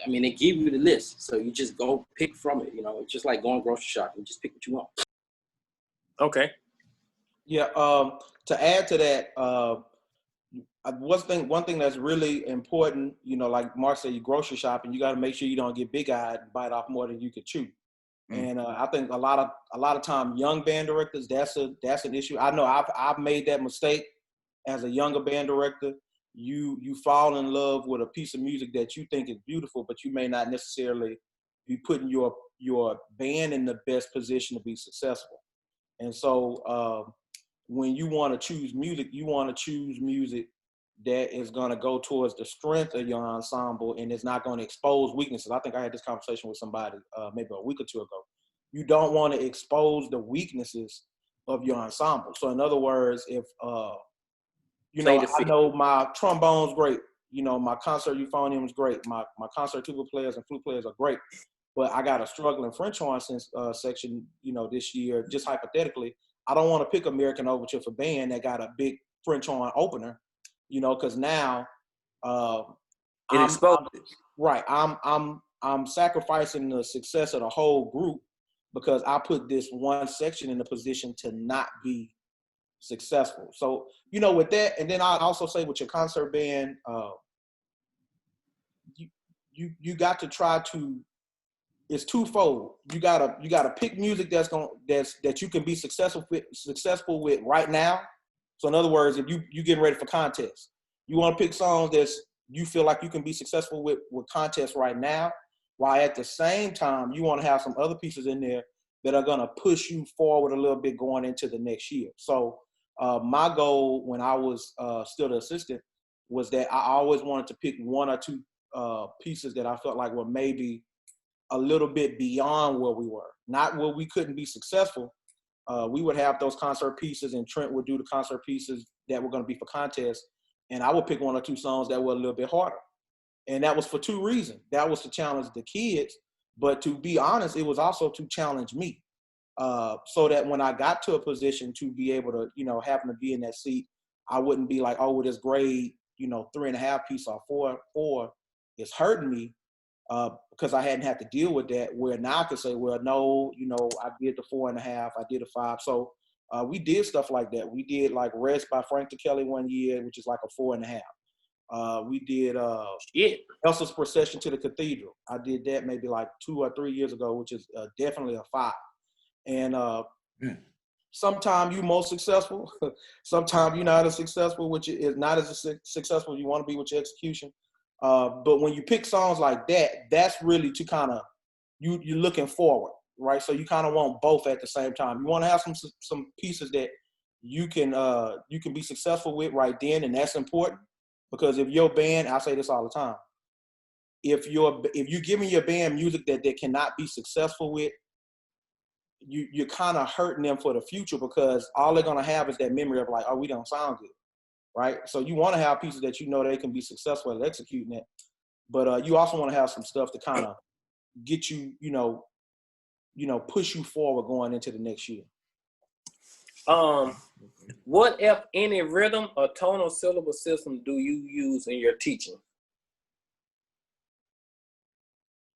[SPEAKER 4] They give you the list, so you just go pick from it. It's just like going grocery shopping. You just pick what you want.
[SPEAKER 2] Okay.
[SPEAKER 3] Yeah. To add to that, one thing that's really important, like Mark said, you grocery shopping, you got to make sure you don't get big-eyed and bite off more than you can chew. And I think a lot of time, young band directors, that's an issue. I know I've made that mistake as a younger band director. You fall in love with a piece of music that you think is beautiful, but you may not necessarily be putting your band in the best position to be successful. And so when you want to choose music, you want to choose music that is going to go towards the strength of your ensemble and is not going to expose weaknesses. I think I had this conversation with somebody maybe a week or two ago. You don't want to expose the weaknesses of your ensemble. So in other words, if I know my trombone's great. My concert euphonium is great. My concert tuba players and flute players are great. But I got a struggling French horn section, this year, just hypothetically. I don't want to pick American Overture for band that got a big French horn opener, because now
[SPEAKER 2] it exposes.
[SPEAKER 3] Right. I'm sacrificing the success of the whole group because I put this one section in a position to not be successful. So, with that, and then I also say with your concert band, you got to try to, it's twofold. You gotta pick music that you can be successful with right now. So in other words, if you getting ready for contests, you want to pick songs that you feel like you can be successful with contests right now, while at the same time you want to have some other pieces in there that are gonna push you forward a little bit going into the next year. So my goal when I was still the assistant was that I always wanted to pick one or two pieces that I felt like were maybe a little bit beyond where we were. Not where we couldn't be successful. We would have those concert pieces and Trent would do the concert pieces that were going to be for contests. And I would pick one or two songs that were a little bit harder. And that was for two reasons. That was to challenge the kids, but to be honest, it was also to challenge me. So that when I got to a position to be able to, having to be in that seat, I wouldn't be like, oh, with this grade, 3.5 piece or 4 is hurting me because I hadn't had to deal with that. Where now I could say, well, no, I did the 4.5, I did a 5. So we did stuff like that. We did like Rest by Frank Kelly one year, which is like a 4.5. We did Elsa's Procession to the Cathedral. I did that maybe like 2 or 3 years ago, which is definitely a 5. And sometimes you're most successful. Sometimes you're not as successful, which is not as successful as you want to be with your execution. But when you pick songs like that, that's really to kind of, you're looking forward, right? So you kind of want both at the same time. You want to have some pieces that you can be successful with right then, and that's important. Because if your band, I say this all the time, if you're giving your band music that they cannot be successful with, you're kind of hurting them for the future, because all they're gonna have is that memory of like, oh, we don't sound good, right? So you want to have pieces that you know they can be successful at executing it, but you also want to have some stuff to kind of get you, push you forward going into the next year.
[SPEAKER 2] What, if any, rhythm or tonal syllable system do you use in your teaching?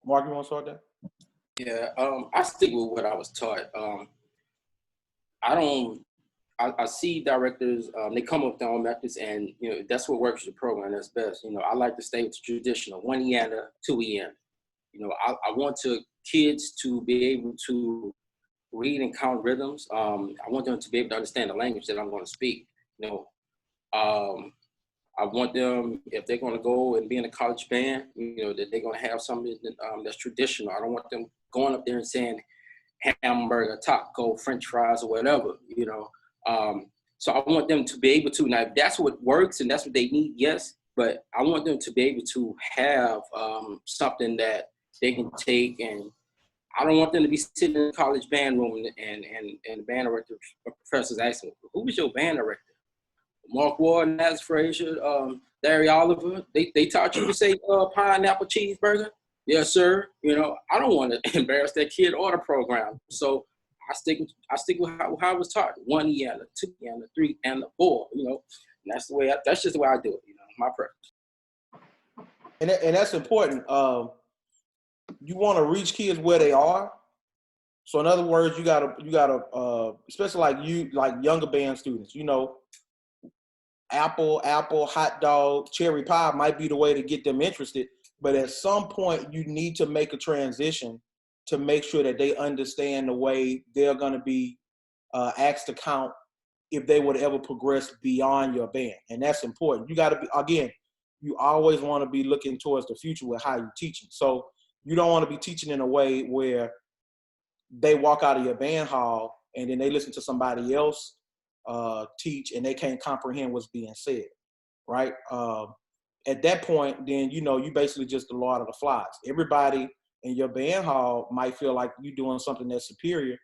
[SPEAKER 3] Mark, you want to start that?
[SPEAKER 4] Yeah, I stick with what I was taught. I see directors, they come up with their own methods, and that's what works for the program. That's best. I like to stay with the traditional 1 EANA, 2 EANA. I want kids to be able to read and count rhythms. I want them to be able to understand the language that I'm going to speak. I want them, if they're going to go and be in a college band, that they're going to have something that's traditional. I don't want them going up there and saying hamburger, taco, French fries, or whatever. So I want them to be able to. Now, if that's what works and that's what they need, yes. But I want them to be able to have something that they can take, and I don't want them to be sitting in the college band room and the band director professors asking, who was your band director? Marc Ward, Naz Frazier, Larry Oliver. They taught you to say pineapple cheeseburger? Yes, sir. I don't want to embarrass that kid or the program. So I stick with how I was taught. 1 EANA, 2 EANA, 3 and 4. And that's the way. That's just the way I do it. My preference.
[SPEAKER 3] And that's important. You want to reach kids where they are. So in other words, you gotta, especially like younger band students. Apple, hot dog, cherry pie might be the way to get them interested. But at some point, you need to make a transition to make sure that they understand the way they're going to be asked to count if they would ever progress beyond your band. And that's important. You got to be, again, you always want to be looking towards the future with how you're teaching. So you don't want to be teaching in a way where they walk out of your band hall and then they listen to somebody else teach and they can't comprehend what's being said, right? At that point, then, you basically just the Lord of the Flies. Everybody in your band hall might feel like you're doing something that's superior,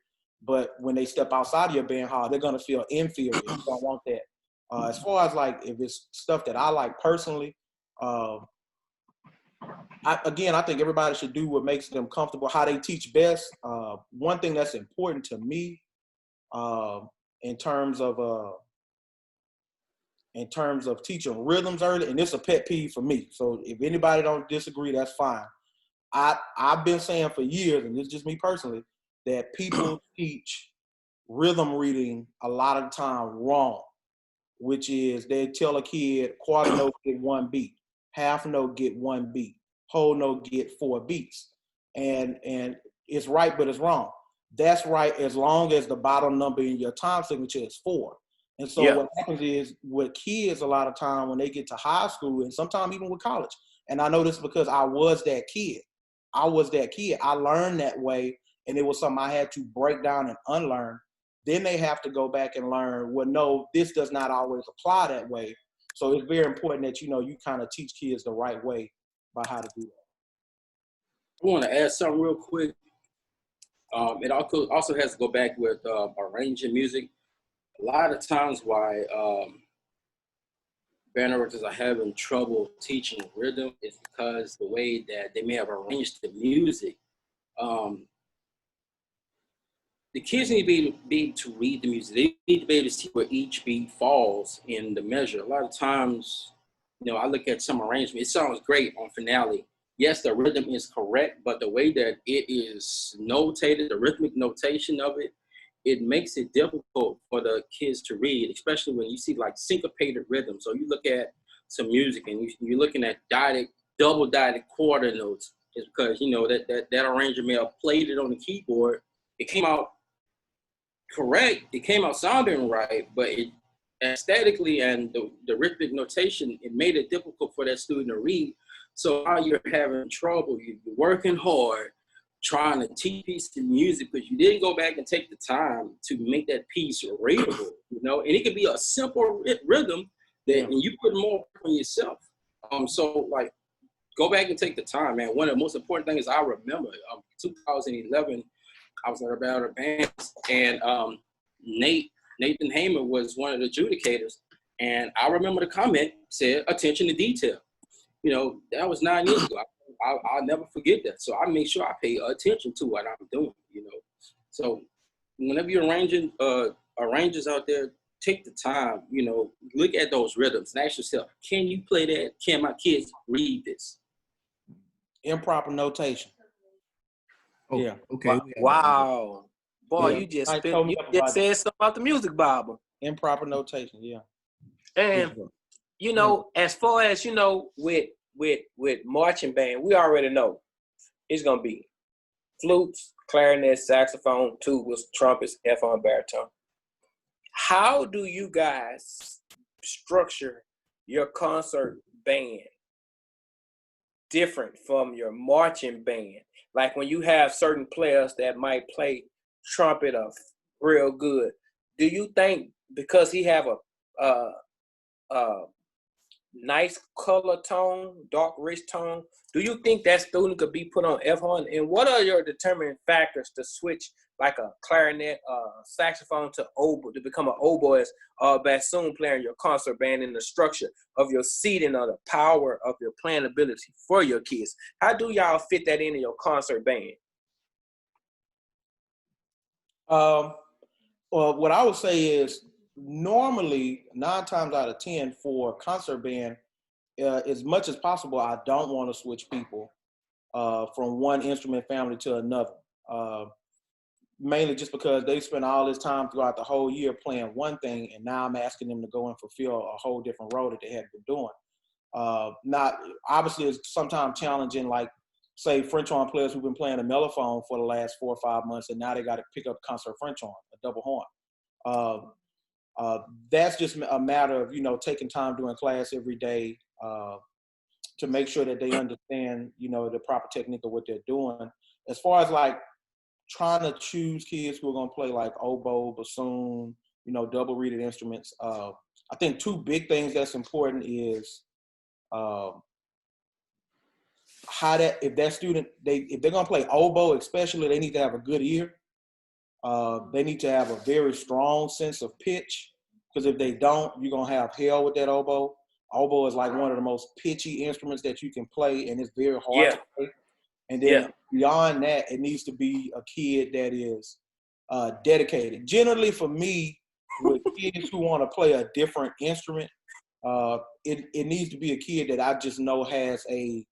[SPEAKER 3] but when they step outside of your band hall, they're going to feel inferior. You don't want that. As far as like, if it's stuff that I like personally, I think everybody should do what makes them comfortable, how they teach best. One thing that's important to me in terms of teaching rhythms early, and it's a pet peeve for me. So if anybody don't disagree, that's fine. I've been saying for years, and it's just me personally, that people teach rhythm reading a lot of the time wrong, which is they tell a kid quarter note get 1 beat, half note get 1 beat, whole note get 4 beats. And it's right, but it's wrong. That's right as long as the bottom number in your time signature is 4. And so What happens is with kids a lot of time when they get to high school and sometimes even with college, and I know this because I was that kid. I learned that way, and it was something I had to break down and unlearn. Then they have to go back and learn, well, no, this does not always apply that way. So it's very important that, you kind of teach kids the right way by how to do that.
[SPEAKER 4] I want to add something real quick. It also has to go back with arranging music. A lot of times why band directors are having trouble teaching rhythm is because the way that they may have arranged the music. The kids need to be able to read the music. They need to be able to see where each beat falls in the measure. A lot of times, I look at some arrangement. It sounds great on finale. Yes, the rhythm is correct, but the way that it is notated, the rhythmic notation of it, it makes it difficult for the kids to read, especially when you see like syncopated rhythm. So you look at some music and you're looking at double dotted quarter notes. It's because, that arranger may have played it on the keyboard. It came out correct. It came out sounding right, but it aesthetically and the rhythmic notation, it made it difficult for that student to read. So now you're having trouble. You're working hard, trying to teach piece of music because you didn't go back and take the time to make that piece readable, and it could be a simple rhythm that and you put more on yourself. So like go back and take the time, man. One of the most important things I remember, 2011, I was at a battle of bands, and Nathan Hamer was one of the adjudicators, and I remember the comment said, "Attention to detail." You know, that was 9 years ago. I'll never forget that. So I make sure I pay attention to what I'm doing. You know, so whenever you're arranging arrangers out there, take the time. You know, look at those rhythms and ask yourself, can you play that? Can my kids read this?
[SPEAKER 3] Improper notation.
[SPEAKER 1] Oh,
[SPEAKER 3] Yeah.
[SPEAKER 1] okay.
[SPEAKER 2] Wow. Boy,
[SPEAKER 3] Yeah.
[SPEAKER 2] you just
[SPEAKER 3] Mike told me about
[SPEAKER 2] said something about the music Bible.
[SPEAKER 3] improper notation. Yeah.
[SPEAKER 2] And you know, as far as you know, with marching band, we already know it's gonna be flutes, clarinet, saxophone, tubas, trumpets, F-horn, baritone. How do you guys structure your concert band different from your marching band? Like when you have certain players that might play trumpet real good, do you think because he have a nice color tone, dark rich tone, do you think that student could be put on F-horn? And what are your determining factors to switch like a clarinet, saxophone to oboe, to become an oboist or bassoon player in your concert band, in the structure of your seating or the power of your playing ability for your kids? How do y'all fit that into your concert band?
[SPEAKER 3] Well, what I would say is normally 9 times out of 10 for concert band, as much as possible, I don't want to switch people from one instrument family to another. Mainly just because they spend all this time throughout the whole year playing one thing, and now I'm asking them to go and fulfill a whole different role that they had been doing. Not obviously, it's sometimes challenging, like say French horn players who've been playing a mellophone for the last 4 or 5 months, and now they got to pick up concert French horn, a double horn. That's just a matter of, you know, taking time during class every day to make sure that they understand, you know, the proper technique of what they're doing. As far as like trying to choose kids who are going to play like oboe, bassoon, you know, double reeded instruments. I think 2 big things that's important is how that, if that student, if they're going to play oboe, especially, they need to have a good ear. They need to have a very strong sense of pitch, because if they don't, you're going to have hell with that oboe. Oboe is like one of the most pitchy instruments that you can play, and it's very hard to play. And then beyond that, it needs to be a kid that is dedicated. Generally, for me, with kids who want to play a different instrument, it needs to be a kid that I just know has a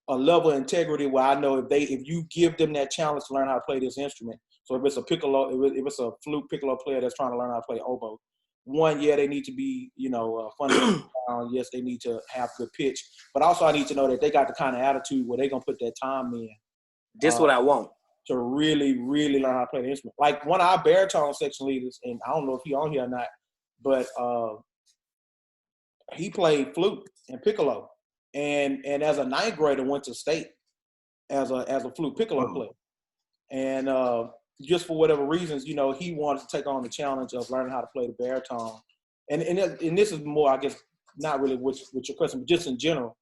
[SPEAKER 3] level of integrity where I know if you give them that challenge to learn how to play this instrument. So if it's a piccolo, if it's a flute piccolo player that's trying to learn how to play oboe, they need to be, you know, fundamental. Yes, they need to have good pitch, but also I need to know that they got the kind of attitude where they're gonna put that time in.
[SPEAKER 2] This what I want
[SPEAKER 3] to really, really learn how to play the instrument. Like one of our baritone section leaders, and I don't know if he on here or not, but he played flute and piccolo, and as a 9th grader went to state as a flute piccolo player, and just for whatever reasons, you know, he wanted to take on the challenge of learning how to play the baritone, and this is more, I guess, not really with your question, but just in general,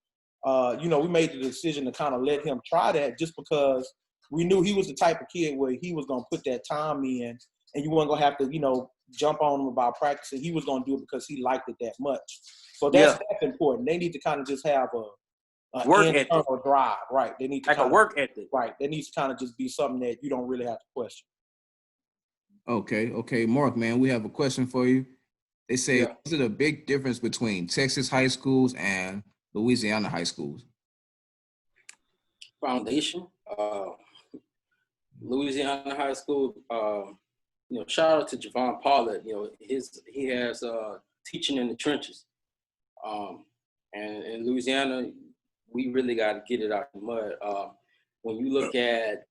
[SPEAKER 3] you know, we made the decision to kind of let him try that just because we knew he was the type of kid where he was going to put that time in, and you weren't going to have to, you know, jump on him about practicing. He was going to do it because he liked it that much. So that's important. They need to kind of just have a
[SPEAKER 2] work
[SPEAKER 3] internal
[SPEAKER 2] ethic.
[SPEAKER 3] drive, right? They need to
[SPEAKER 2] like a work ethic,
[SPEAKER 3] right? That needs to kind of just be something that you don't really have to question.
[SPEAKER 1] Okay, Mark, man, we have a question for you. They say, is it a big difference between Texas high schools and Louisiana high schools?
[SPEAKER 4] Foundation, Louisiana high school. You know, shout out to Javon Pollard. You know, he has teaching in the trenches. And in Louisiana, we really got to get it out of the mud. When you look at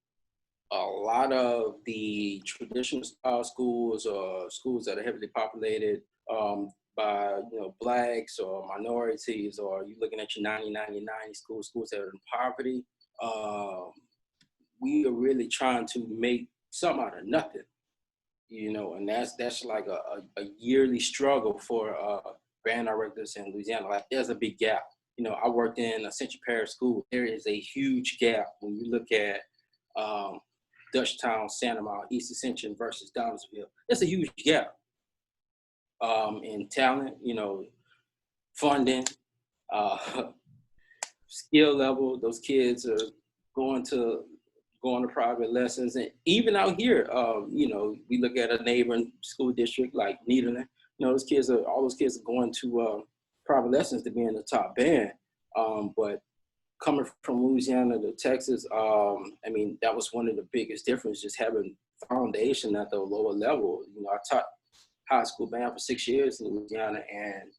[SPEAKER 4] a lot of the traditional style schools or schools that are heavily populated by, you know, blacks or minorities, or you're looking at your 90 schools that are in poverty, we are really trying to make something out of nothing, you know, and that's like a yearly struggle for band directors in Louisiana. Like, there's a big gap, I worked in a Central Parish school. There is a huge gap when you look at Dutchtown, Santa Mara, East Ascension versus Donaldsonville. It's a huge gap in talent, funding, skill level. Those kids are going to private lessons, and even out here, we look at a neighboring school district like Nederland. All those kids are going to private lessons to be in the top band. But coming from Louisiana to Texas, that was one of the biggest differences, just having foundation at the lower level. I taught high school band for 6 years in Louisiana, and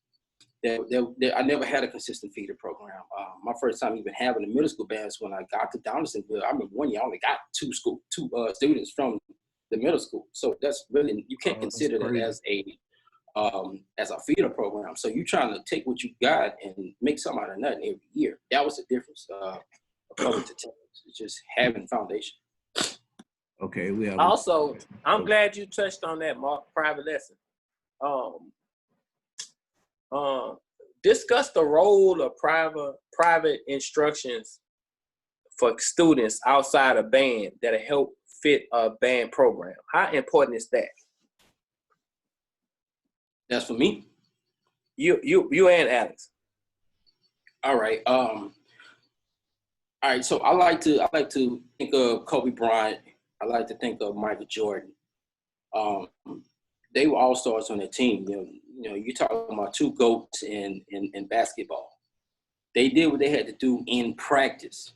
[SPEAKER 4] I never had a consistent feeder program. My first time even having a middle school band is when I got to Donaldsonville. I remember one year I only got two students from the middle school. So that's really, you can't consider that as a feeder program. So you're trying to take what you got and make something out of nothing every year. That was the difference of public to Texas. It's just having foundation.
[SPEAKER 1] Okay, we have.
[SPEAKER 2] Also, I'm glad you touched on that, Mark. Private lesson. Discuss the role of private instructions for students outside of band that help fit a band program. How important is that?
[SPEAKER 4] That's for me.
[SPEAKER 2] You and Alex.
[SPEAKER 4] All right. All right. So I like to think of Kobe Bryant. I like to think of Michael Jordan. They were all stars on their team. You're talking about two GOATs in basketball. They did what they had to do in practice.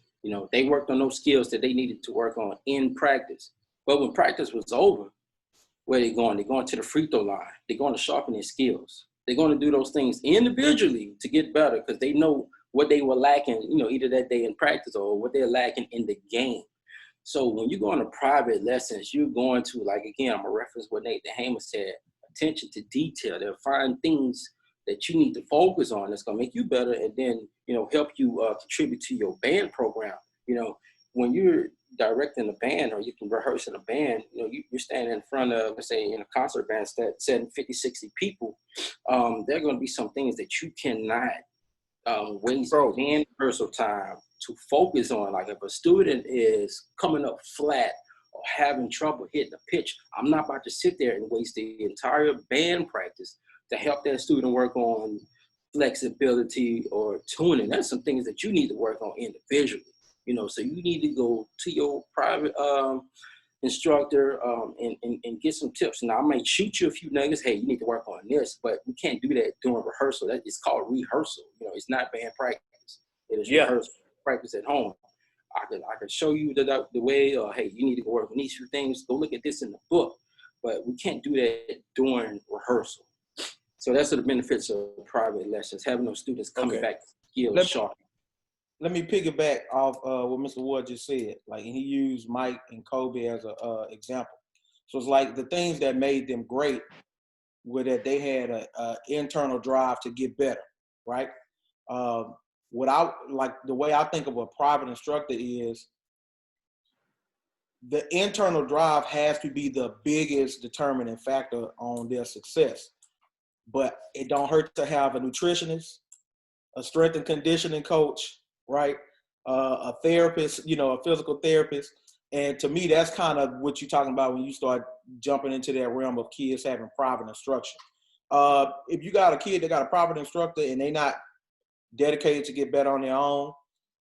[SPEAKER 4] They worked on those skills that they needed to work on in practice. But when practice was over, where are they going? They're going to the free throw line. They're going to sharpen their skills. They're going to do those things individually to get better because they know what they were lacking, either that day in practice or what they're lacking in the game. So when you go into private lessons, you're going to, like, again, I'm going to reference what Nate DeHamer said, attention to detail. They'll find things that you need to focus on that's going to make you better and then, help you contribute to your band program. When you're directing a band or you can rehearse in a band, you're standing in front of, let's say, in a concert band, setting 50, 60 people. There are going to be some things that you cannot waste band rehearsal time to focus on. Like if a student is coming up flat or having trouble hitting a pitch, I'm not about to sit there and waste the entire band practice to help that student work on flexibility or tuning. That's some things that you need to work on individually. So you need to go to your private instructor and get some tips. Now, I might shoot you a few nuggets. Hey, you need to work on this, but we can't do that during rehearsal. That is called rehearsal. It's not band practice. It is rehearsal, practice at home. I could show you the way, hey, you need to go work on these few things. Go look at this in the book, but we can't do that during rehearsal. So that's the benefits of private lessons, having those students coming back skills sharp.
[SPEAKER 3] Let me piggyback off what Mr. Ward just said. Like, he used Mike and Kobe as an example. So it's like the things that made them great were that they had an internal drive to get better, right? The way I think of a private instructor is the internal drive has to be the biggest determining factor on their success. But it don't hurt to have a nutritionist, a strength and conditioning coach, right? A therapist, a physical therapist. And to me, that's kind of what you're talking about when you start jumping into that realm of kids having private instruction. If you got a kid that got a private instructor and they not dedicated to get better on their own,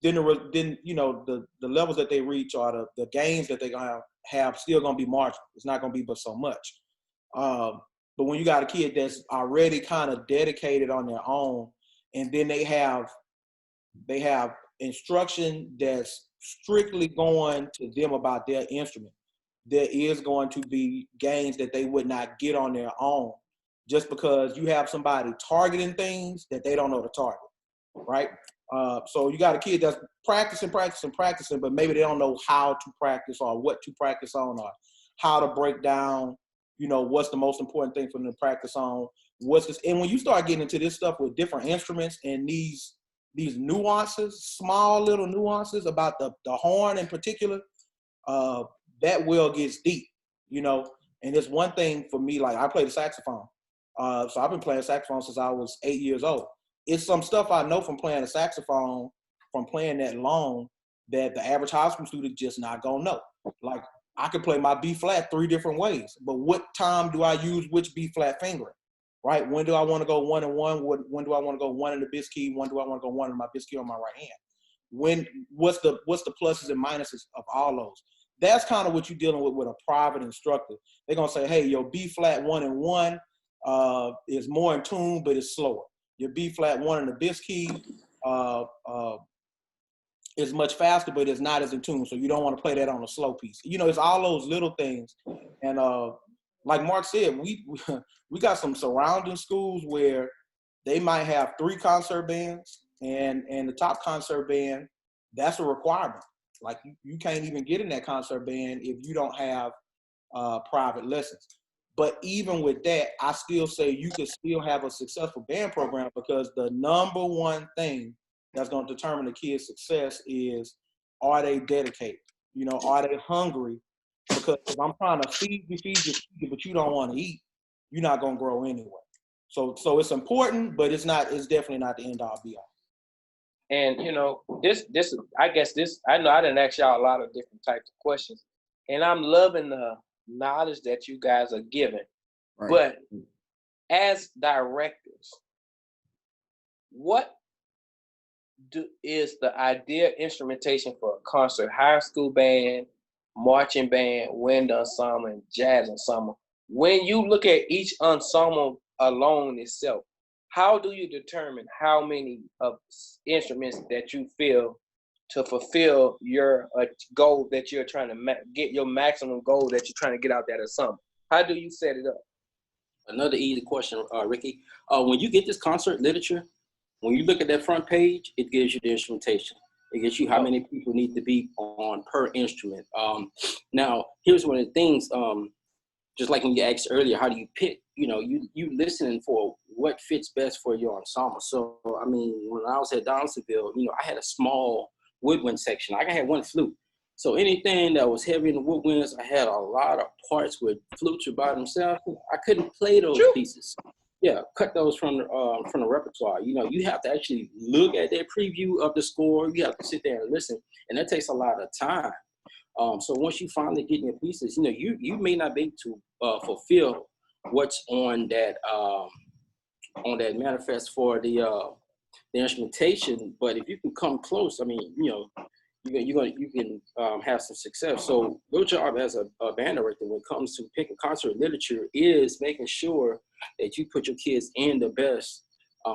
[SPEAKER 3] then the levels that they reach or the gains that they're gonna have still gonna be marginal. It's not gonna be but so much. But when you got a kid that's already kind of dedicated on their own, and then they have instruction that's strictly going to them about their instrument, there is going to be gains that they would not get on their own just because you have somebody targeting things that they don't know to target, right? So you got a kid that's practicing, but maybe they don't know how to practice or what to practice on or how to break down, what's the most important thing for them to practice on. And when you start getting into this stuff with different instruments and these nuances, small little nuances about the horn in particular, that well gets deep, and it's one thing for me, like I play the saxophone. So I've been playing saxophone since I was 8 years old. it's some stuff I know from playing the saxophone, from playing that long, that the average high school student just not gonna know. Like, I could play my B flat 3 different ways, but what time do I use which B flat fingering? Right? When do I want to go 1 and 1? When do I want to go 1 in the bass key? When do I want to go 1 in my bass key on my right hand? What's the pluses and minuses of all those? That's kind of what you're dealing with a private instructor. They're gonna say, hey, your B flat 1 and 1 is more in tune, but it's slower. Your B flat 1 in the bass key is much faster, but it's not as in tune. So you don't want to play that on a slow piece. You know, it's all those little things. And like Mark said, we got some surrounding schools where they might have 3 concert bands, and the top concert band, that's a requirement. Like, you can't even get in that concert band if you don't have private lessons. But even with that, I still say you could still have a successful band program, because the number one thing that's going to determine the kid's success is, are they dedicated? You know, are they hungry? Because if I'm trying to feed you, but you don't want to eat, you're not going to grow anyway. So it's important, but it's definitely not the end all be all.
[SPEAKER 2] And you know, I know I didn't ask y'all a lot of different types of questions, and I'm loving the knowledge that you guys are giving. Right. But as directors, what is the ideal instrumentation for a concert? High school band, marching band, wind ensemble, and jazz ensemble. When you look at each ensemble alone itself, how do you determine how many of instruments that you feel to fulfill your goal that you're trying to get, your maximum goal that you're trying to get out that ensemble? How do you set it up?
[SPEAKER 4] Another easy question, Ricky. When you get this concert literature, when you look at that front page, it gives you the instrumentation. It gives you how many people need to be on per instrument. Now, here's one of the things, just like when you asked earlier, how do you pick? You know, you listening for what fits best for your ensemble. So, I mean, when I was at Donaldsonville, you know, I had a small woodwind section. I had one flute. So anything that was heavy in the woodwinds, I had a lot of parts with flutes by themselves. I couldn't play those pieces. Yeah, cut those from the repertoire. You know, you have to actually look at that preview of the score. You have to sit there and listen, and that takes a lot of time. So once you finally get in your pieces, you know, you may not be able to fulfill what's on that manifest for the instrumentation. But if you can come close, I mean, you know, you can have some success. So your job as a band director when it comes to picking concert literature is making sure that you put your kids in the best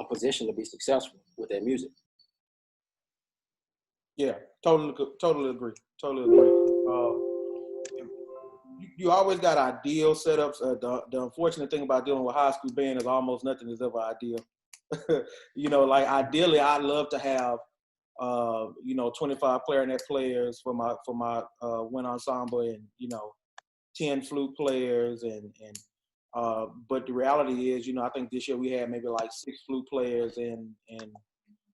[SPEAKER 4] position to be successful with that music.
[SPEAKER 3] Yeah, totally agree. You always got ideal setups. The unfortunate thing about dealing with high school band is almost nothing is ever ideal. You know, like ideally, I'd love to have 25 clarinet players for my wind ensemble, and 10 flute players, but the reality is, I think this year we had maybe like 6 flute players and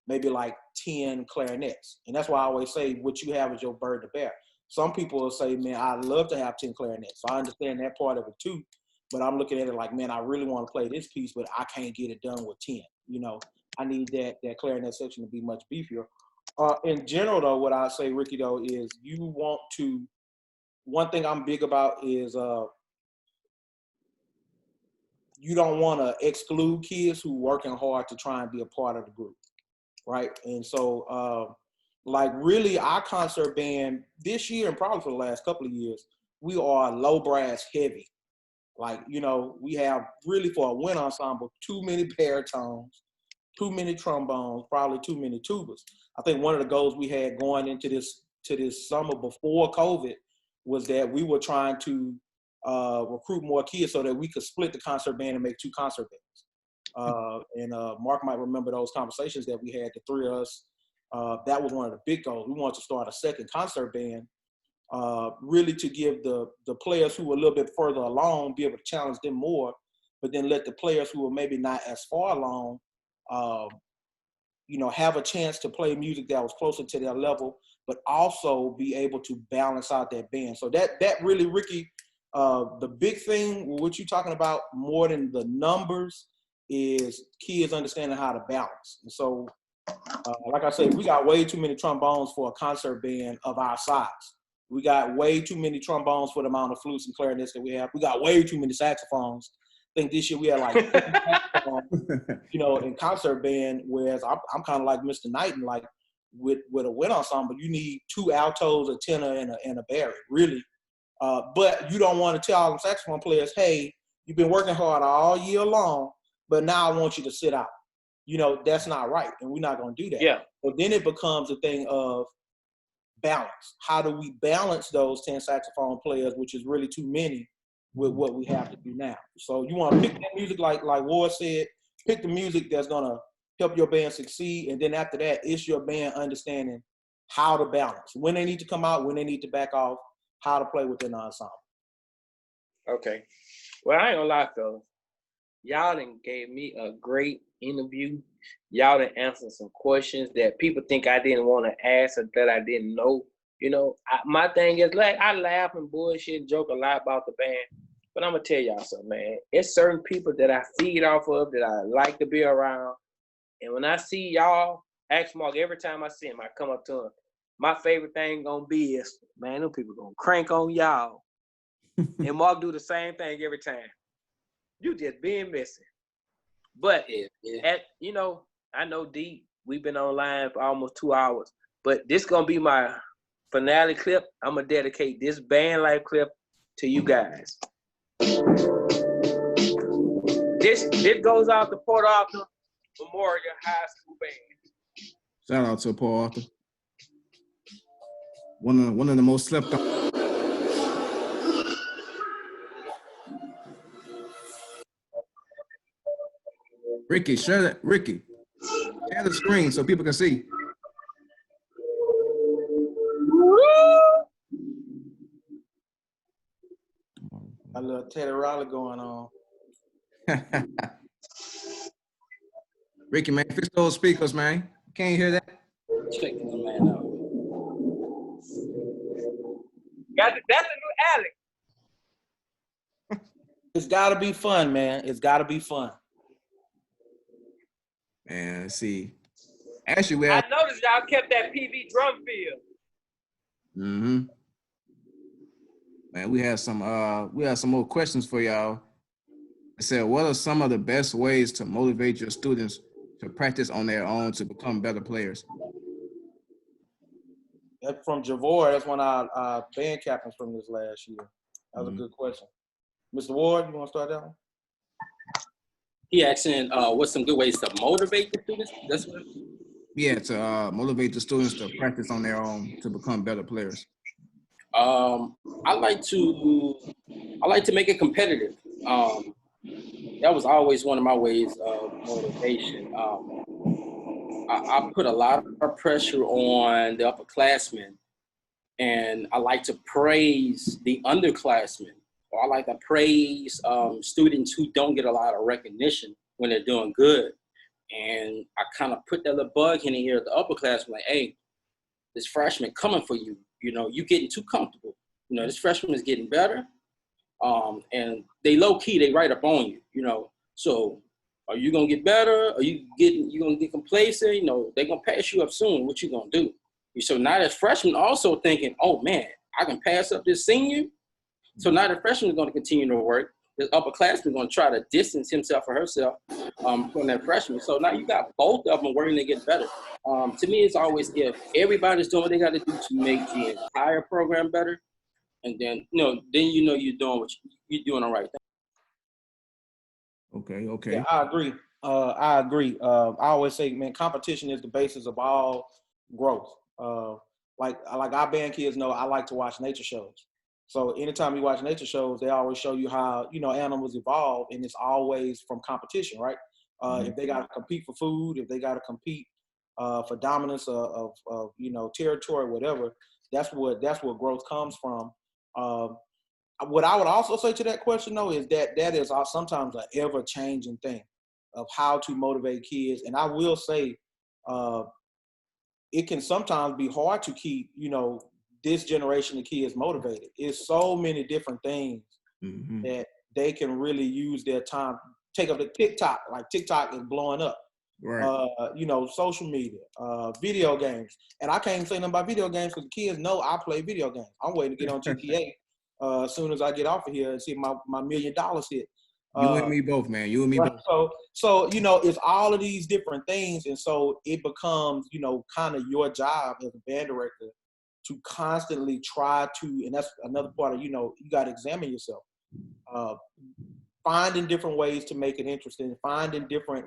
[SPEAKER 3] maybe like 10 clarinets. And that's why I always say what you have is your bird to bear. Some people will say, man, I'd love to have 10 clarinets. So I understand that part of it too, but I'm looking at it like, man, I really want to play this piece, but I can't get it done with 10. I need that clarinet section to be much beefier. In general, though, what I say, Ricky, though, is one thing I'm big about is you don't want to exclude kids who working hard to try and be a part of the group, right? And so, like, really, our concert band this year and probably for the last couple of years, we are low brass heavy. Like, we have really for a wind ensemble, too many baritones, too many trombones, probably too many tubas. I think one of the goals we had going into this summer before COVID was that we were trying to recruit more kids so that we could split the concert band and make 2 concert bands. And Marc might remember those conversations that we had, the 3 of us. That was one of the big goals. We wanted to start a second concert band, really to give the players who were a little bit further along, be able to challenge them more, but then let the players who were maybe not as far along, have a chance to play music that was closer to their level, but also be able to balance out that band. So that really, Ricky, the big thing, what you're talking about more than the numbers is kids understanding how to balance. And so, like I said, we got way too many trombones for a concert band of our size. We got way too many trombones for the amount of flutes and clarinets that we have. We got way too many saxophones. I think this year we had like 50 saxophones, in concert band, whereas I'm kind of like Mr. Knighton, like with a wind ensemble, you need 2 altos, a tenor, and a baritone, really. But you don't want to tell all them saxophone players, hey, you've been working hard all year long, but now I want you to sit out. That's not right, and we're not going to do that.
[SPEAKER 2] Yeah.
[SPEAKER 3] But then it becomes a thing of balance. How do we balance those 10 saxophone players, which is really too many, with what we have to do now? So you want to pick that music, like Ward said, pick the music that's going to help your band succeed, and then after that, it's your band understanding how to balance, when they need to come out, when they need to back off, how to play within the ensemble.
[SPEAKER 2] Okay. Well, I ain't gonna lie, fellas. Y'all done gave me a great interview. Y'all done answered some questions that people think I didn't want to ask or that I didn't know. My thing is, like, I laugh and bullshit and joke a lot about the band, but I'm gonna tell y'all something, man. It's certain people that I feed off of, that I like to be around. And when I see y'all, ask Mark, every time I see him, I come up to him. My favorite thing gonna be is, man, them people gonna crank on y'all. And Mark do the same thing every time. You just being messy. But, I know D, we've been online for almost 2 hours, but this gonna be my finale clip. I'm gonna dedicate this band life clip to you guys. This goes out to Port Arthur Memorial High School Band.
[SPEAKER 1] Shout out to Paul Arthur. One of the most slept on. Ricky, share that. Ricky, share the screen so people can see.
[SPEAKER 3] A little Teddy Riley going on.
[SPEAKER 1] Ricky, man, fix those speakers, man. Can't hear that.
[SPEAKER 4] Check this man out.
[SPEAKER 2] That's a new Alex.
[SPEAKER 3] It's got to be fun, man. It's got to be fun.
[SPEAKER 1] Man, let's see. Actually,
[SPEAKER 2] I noticed y'all kept that PV drum field.
[SPEAKER 1] Mm-hmm. Man, we have some more questions for y'all. It said, what are some of the best ways to motivate your students to practice on their own to become better players?
[SPEAKER 3] That's from Javor. That's one of our band captains from this last year. That was a good question. Mr. Ward, you want to start that one?
[SPEAKER 4] He asking, what's some good ways to motivate the students? That's what.
[SPEAKER 1] Yeah, to motivate the students to practice on their own to become better players.
[SPEAKER 4] I like to make it competitive. That was always one of my ways of motivation. I put a lot of pressure on the upperclassmen, and I like to praise the underclassmen, or I like to praise students who don't get a lot of recognition when they're doing good. And I kind of put that little bug in the ear of the upperclassmen, like, hey, this freshman coming for you. You getting too comfortable. This freshman is getting better. And they low key, they right up on you, So are you gonna get better? Are you gonna get complacent? They're gonna pass you up soon. What you gonna do? So now that freshman also thinking, oh man, I can pass up this senior. So now the freshman is gonna continue to work. The upperclassman is gonna try to distance himself or herself from that freshman. So now you got both of them working to get better. To me, it's always, if everybody's doing what they got to do to make the entire program better, and then you're doing you're doing the right thing.
[SPEAKER 1] Okay.
[SPEAKER 3] Yeah, I agree. I always say, man, competition is the basis of all growth. Like our band kids know, I like to watch nature shows. So anytime you watch nature shows, they always show you how, animals evolve, and it's always from competition, right? If they got to compete for food, if they got to compete for dominance of territory, whatever, that's where growth comes from. What I would also say to that question, though, is that is sometimes an ever-changing thing of how to motivate kids. And I will say it can sometimes be hard to keep, this generation of kids motivated. It's so many different things that they can really use their time take up the TikTok. Like TikTok is blowing up.
[SPEAKER 1] Right.
[SPEAKER 3] You know, social media, video games. And I can't even say nothing about video games because the kids know I play video games. I'm waiting to get on GTA as soon as I get off of here and see my $1 million hit.
[SPEAKER 1] You and me both, man. You and me
[SPEAKER 3] right?
[SPEAKER 1] both.
[SPEAKER 3] So, you know, it's all of these different things. And so it becomes, you know, kind of your job as a band director to constantly try to, and that's another part of, you know, you got to examine yourself. Finding different ways to make it interesting, finding different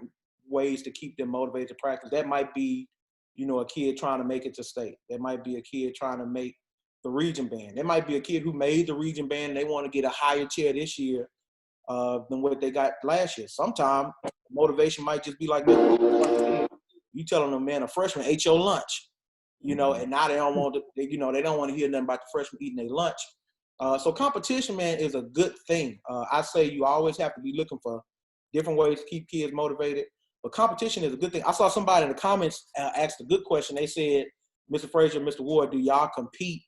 [SPEAKER 3] ways to keep them motivated to practice. That might be, you know, a kid trying to make it to state. That might be a kid trying to make the region band. There might be a kid who made the region band and they want to get a higher chair this year than what they got last year. Sometimes motivation might just be like, you telling them, man, a freshman ate your lunch, you know, and now they don't want to, you know, they don't want to hear nothing about the freshman eating their lunch. So competition, man, is a good thing. I say you always have to be looking for different ways to keep kids motivated, but competition is a good thing. I saw somebody in the comments asked a good question. They said, Mr. Frazier, Mr. Ward, do y'all compete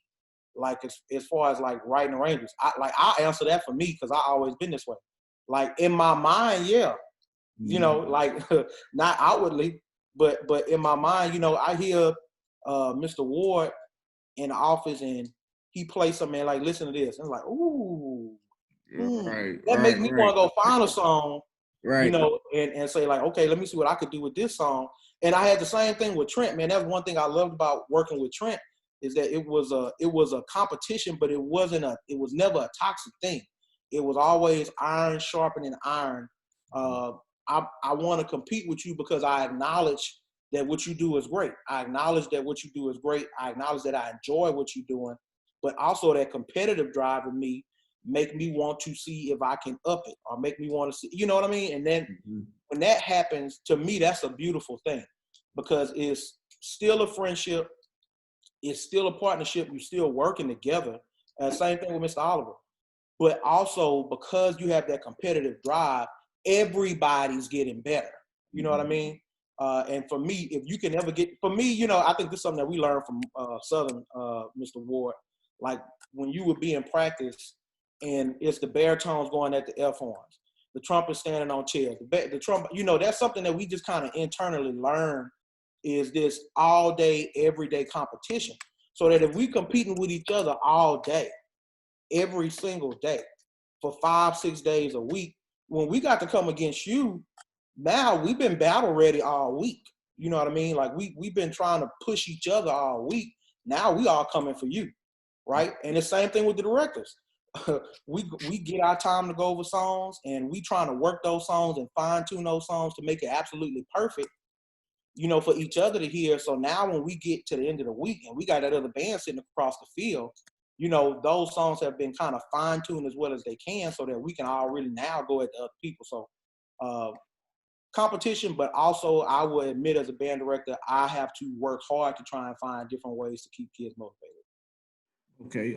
[SPEAKER 3] like as far as like writing arrangements? I'll answer that for me because I always been this way. Like in my mind, yeah, you know, like not outwardly, but in my mind, you know, I hear Mr. Ward in the office and he plays something, man, like listen to this. And I'm like, ooh, that makes me want to go find a song, you know, and say like, okay, let me see what I could do with this song. And I had the same thing with Trent, man. That's one thing I loved about working with Trent is that it was a competition, but it was never a toxic thing. It was always iron sharpening iron. I want to compete with you because I acknowledge that what you do is great. I acknowledge that what you do is great. I acknowledge that I enjoy what you're doing, but also that competitive drive in me make me want to see if I can up it or make me want to see, you know what I mean? And then when that happens, to me, that's a beautiful thing because it's still a friendship. It's still a partnership. You're still working together. Same thing with Mr. Oliver. But also because you have that competitive drive, everybody's getting better. You know what I mean? And for me, if you can ever for me, you know, I think this is something that we learned from Southern, Mr. Ward. Like when you would be in practice and it's the baritones going at the F horns, the trumpet standing on chairs, the trumpet, you know, that's something that we just kind of internally learn is this all day, everyday competition. So that if we competing with each other all day, every single day for 5-6 days a week, when we got to come against you, now we've been battle ready all week. You know what I mean? Like we've been trying to push each other all week. Now we all coming for you, right? And the same thing with the directors. we get our time to go over songs and we trying to work those songs and fine tune those songs to make it absolutely perfect, you know, for each other to hear. So now when we get to the end of the week and we got that other band sitting across the field, you know, those songs have been kind of fine-tuned as well as they can so that we can all really now go at the other people. So competition, but also I will admit as a band director, I have to work hard to try and find different ways to keep kids motivated.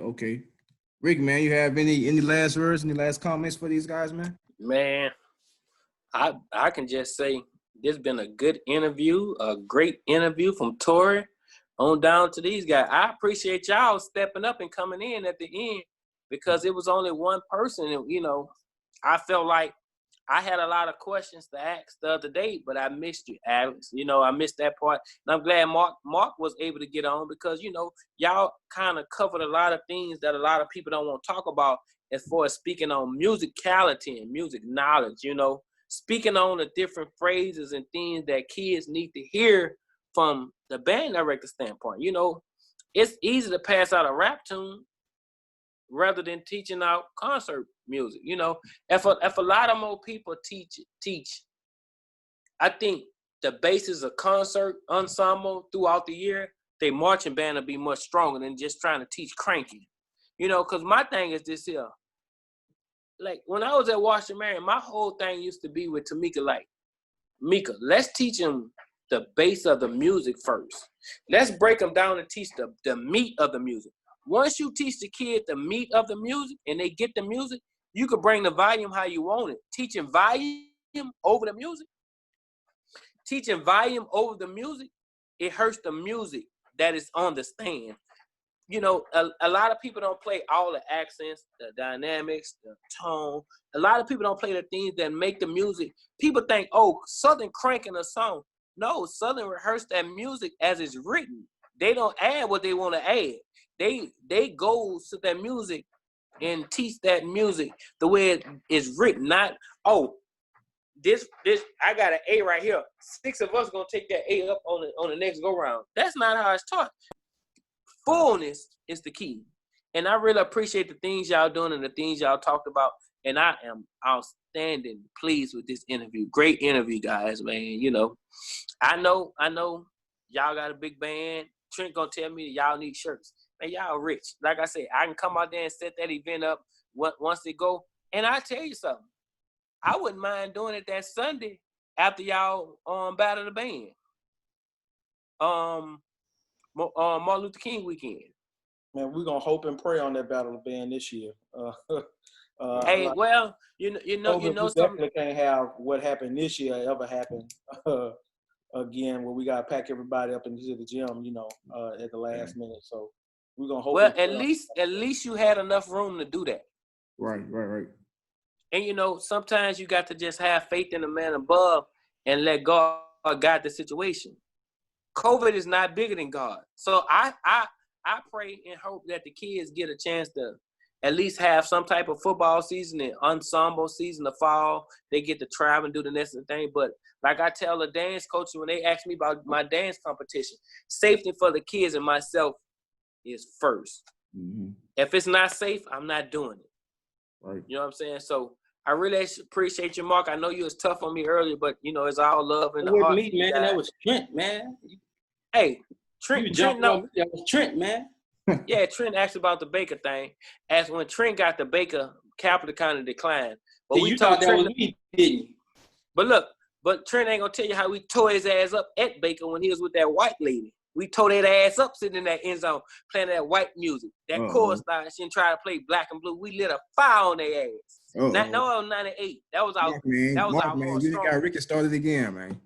[SPEAKER 1] Okay. Rick, man, you have any last words, any last comments for these guys, man?
[SPEAKER 2] Man, I can just say this has been a good interview, a great interview from Tori on down to these guys. I appreciate y'all stepping up and coming in at the end because it was only one person. And, you know, I felt like I had a lot of questions to ask the other day, but I missed you, Alex. You know, I missed that part. And I'm glad Marc was able to get on because, you know, y'all kind of covered a lot of things that a lot of people don't want to talk about as far as speaking on musicality and music knowledge, you know, speaking on the different phrases and things that kids need to hear from the band director standpoint. You know, it's easy to pass out a rap tune rather than teaching out concert music. You know, if a lot of more people teach, I think the basis of concert ensemble throughout the year, their marching band will be much stronger than just trying to teach cranking. You know, because my thing is this here. Like, when I was at Washington Marion, my whole thing used to be with Tamika, like, Mika, let's teach them the base of the music first. Let's break them down and teach the meat of the music. Once you teach the kid the meat of the music and they get the music, you can bring the volume how you want it. Teaching volume over the music, it hurts the music that is on the stand. you know, a lot of people don't play all the accents, the dynamics, the tone. A lot of people don't play the things that make the music. People think, oh, Southern cranking a song. No, Southern rehearse that music as it's written. They don't add what they want to add. They go to that music and teach that music the way it is written. Not, oh, this I got an A right here. 6 of us gonna take that A up on the next go round. That's not how it's taught. Fullness is the key. And I really appreciate the things y'all doing and the things y'all talked about. And I am outstanding pleased with this interview. Great interview, guys, man. You know, I know y'all got a big band. Trent gonna tell me that y'all need shirts. Man, y'all rich. Like I said, I can come out there and set that event up once they go. And I tell you something, I wouldn't mind doing it that Sunday after y'all battle the band. Martin Luther King weekend.
[SPEAKER 3] Man, we're gonna hope and pray on that battle of the band this year.
[SPEAKER 2] Hey,
[SPEAKER 3] like,
[SPEAKER 2] well, you know
[SPEAKER 3] we
[SPEAKER 2] something.
[SPEAKER 3] definitely can't have what happened this year ever happen again, where we gotta pack everybody up into the gym, you know, at the last minute. So we're gonna hope.
[SPEAKER 2] Well, at least you had enough room to do that.
[SPEAKER 1] Right.
[SPEAKER 2] And you know, sometimes you got to just have faith in the man above and let God guide the situation. COVID is not bigger than God. So I pray and hope that the kids get a chance to at least have some type of football season and ensemble season the fall. They get to travel and do the necessary thing. But like I tell the dance coach when they ask me about my dance competition, safety for the kids and myself is first.
[SPEAKER 1] Mm-hmm.
[SPEAKER 2] If it's not safe, I'm not doing it.
[SPEAKER 1] Right.
[SPEAKER 2] You know what I'm saying? So I really appreciate you, Mark. I know you was tough on me earlier, but you know, it's all love in the heart.
[SPEAKER 4] Me, man. That was Trent, man.
[SPEAKER 2] Hey, Trent, no.
[SPEAKER 4] That was Trent, man.
[SPEAKER 2] Yeah, Trent asked about the Baker thing. As when Trent got the Baker, capital kind of declined. But
[SPEAKER 4] you thought that was me, didn't you?
[SPEAKER 2] But look, Trent ain't gonna tell you how we tore his ass up at Baker when he was with that white lady. We tore that ass up sitting in that end zone playing that white music. That chorus line, she tried to play black and blue. We lit a fire on their ass. No, it was 98. That was our
[SPEAKER 1] Mark, man, you got Ricky started again, man.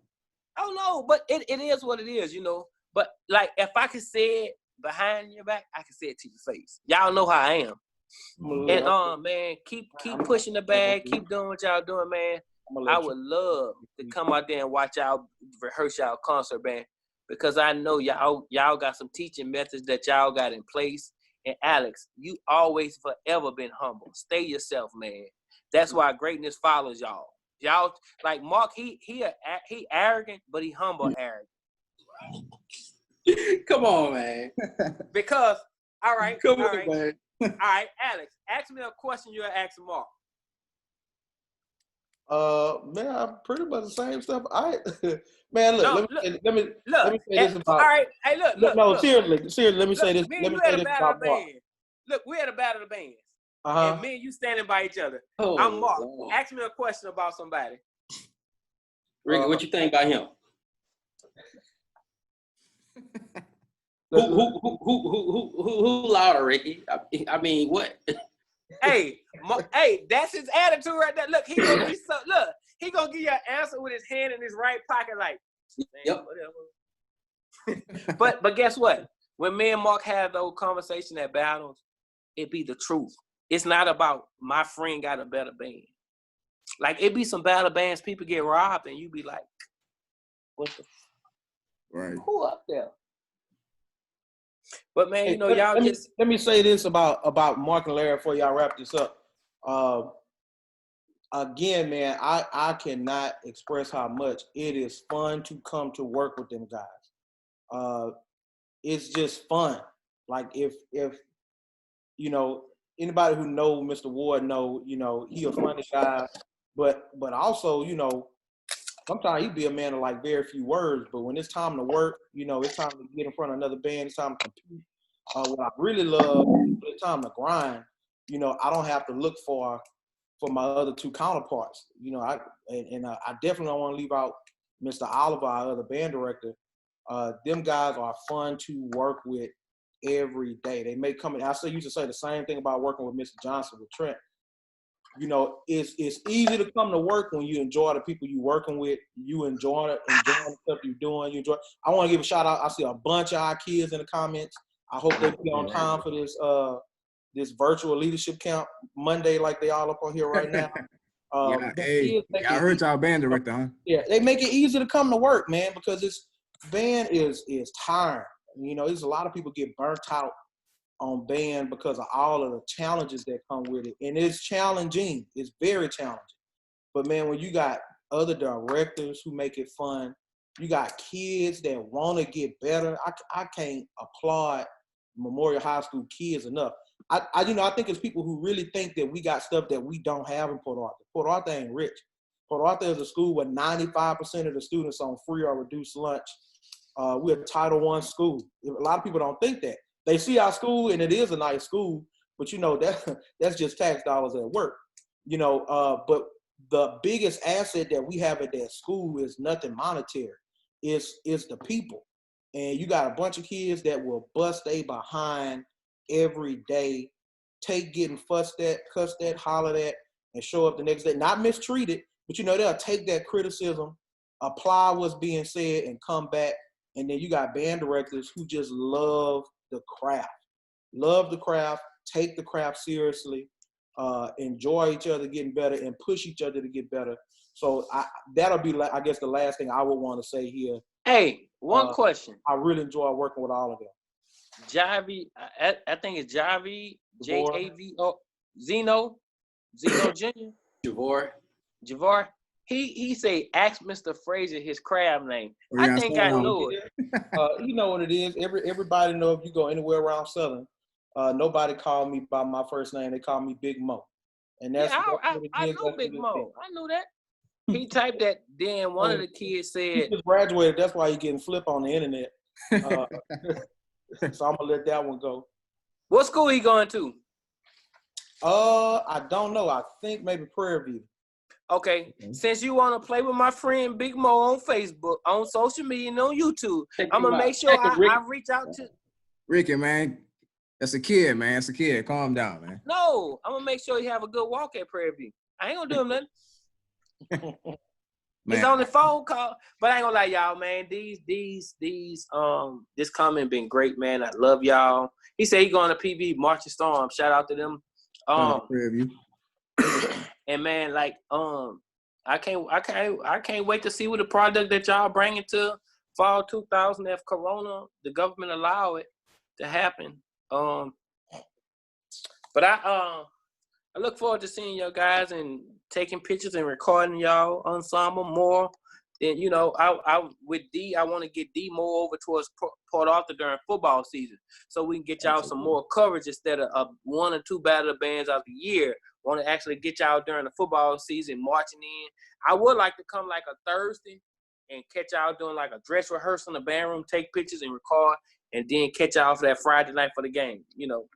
[SPEAKER 2] Oh no, but it is what it is, you know. But like if I could say it behind your back, I can say it to your face. Y'all know how I am. And man, keep pushing the bag, keep doing what y'all doing, man. I would love to come out there and watch y'all rehearse y'all concert, man. Because I know y'all got some teaching methods that y'all got in place. And Alex, you always forever been humble. Stay yourself, man. That's why greatness follows y'all. Y'all like Mark, he arrogant, but he humble arrogant.
[SPEAKER 4] Come on, man.
[SPEAKER 2] Because all right,
[SPEAKER 4] man.
[SPEAKER 2] All right, Alex, ask me a question you're asking Mark.
[SPEAKER 3] Man, pretty much the same stuff. Man, look, let me say this about.
[SPEAKER 2] All right, hey, look.
[SPEAKER 3] Seriously, let me say this.
[SPEAKER 2] Let me say this about Mark. Look, we're at a battle of the bands. And me and you standing by each other. I'm Mark. Wow. Ask me a question about somebody.
[SPEAKER 4] Ricky, what you think about him? Who louder, Ricky? I mean, what?
[SPEAKER 2] Hey, that's his attitude right there. Look, he gonna give you an answer with his hand in his right pocket, like,
[SPEAKER 4] yep.
[SPEAKER 2] Whatever. but guess what? When me and Mark have those conversations at battles, it be the truth. It's not about my friend got a better band. Like it be some battle bands, people get robbed, and you be like, what the?
[SPEAKER 1] Right.
[SPEAKER 2] Who up there? But man, you know, y'all just
[SPEAKER 3] let me say this about Mark and Larry before y'all wrap this up. Again, man, I cannot express how much it is fun to come to work with them guys. It's just fun. Like if you know anybody who know Mr. Ward know, you know, he a funny guy, but also, you know, sometimes he be a man of like very few words, but when it's time to work, you know, it's time to get in front of another band, it's time to compete. What I really love, it's time to grind. You know, I don't have to look for my other two counterparts. You know, I definitely don't want to leave out Mr. Oliver, our other band director. Them guys are fun to work with every day. They may come in. I used to say the same thing about working with Mr. Johnson with Trent. You know, it's easy to come to work when you enjoy the people you're working with. You enjoy the stuff you're doing. You enjoy. I want to give a shout out. I see a bunch of our kids in the comments. I hope they be on time for this virtual leadership camp Monday, like they all up on here right now.
[SPEAKER 1] Yeah, hey, I heard y'all band director, huh?
[SPEAKER 3] Yeah, they make it easy to come to work, man, because this band is tiring. You know, there's a lot of people get burnt out on band because of all of the challenges that come with it. And it's challenging. It's very challenging. But, man, when you got other directors who make it fun, you got kids that want to get better. I can't applaud Memorial High School kids enough. I think it's people who really think that we got stuff that we don't have in Port Arthur. Port Arthur ain't rich. Port Arthur is a school with 95% of the students on free or reduced lunch. We're a Title I school. A lot of people don't think that. They see our school, and it is a nice school, but, you know, that's just tax dollars at work. You know, but the biggest asset that we have at that school is nothing monetary. It's the people. And you got a bunch of kids that will bust they behind every day, take getting fussed at, cussed at, hollered at, and show up the next day. Not mistreated, but, you know, they'll take that criticism, apply what's being said, and come back. And then you got band directors who just love the craft, take the craft seriously, enjoy each other getting better, and push each other to get better. So that'll be, I guess, the last thing I would want to say here.
[SPEAKER 2] Hey, one question.
[SPEAKER 3] I really enjoy working with all of them.
[SPEAKER 2] Javi, I think it's Javi, Javo, Zeno Jr. Javar. He say, ask Mr. Frazier his crab name. I think I know it.
[SPEAKER 3] You know what it is. Everybody know if you go anywhere around Southern, nobody call me by my first name. They call me Big Mo. And that's
[SPEAKER 2] I know Big Mo. I knew that. He typed that. Then one of the kids said,
[SPEAKER 3] he just graduated. That's why he getting flipped on the internet. So I'm gonna let that one go.
[SPEAKER 2] What school he going to?
[SPEAKER 3] I don't know. I think maybe Prairie View.
[SPEAKER 2] Okay. Since you want to play with my friend Big Mo on Facebook, on social media, and on YouTube, I'm gonna make sure I reach out to
[SPEAKER 1] Ricky, man. That's a kid, man. That's a kid. Calm down, man.
[SPEAKER 2] No, I'm gonna make sure you have a good walk at Prairie View. I ain't gonna do him nothing. It's on the phone call, but I ain't gonna lie, y'all, man. This comment been great, man. I love y'all. He said he going to PB Marching Storm. Shout out to them. And man, like, I can't wait to see what the product that y'all bringing to fall 2000 if Corona, the government allow it to happen. But I look forward to seeing y'all guys and taking pictures and recording y'all Ensemble more. And, you know, with D, I want to get D more over towards Port Arthur during football season so we can get y'all some more coverage instead of one or two battle bands of the year. Want to actually get y'all during the football season marching in. I would like to come like a Thursday and catch y'all doing like a dress rehearsal in the band room, take pictures and record, and then catch y'all for that Friday night for the game. You know,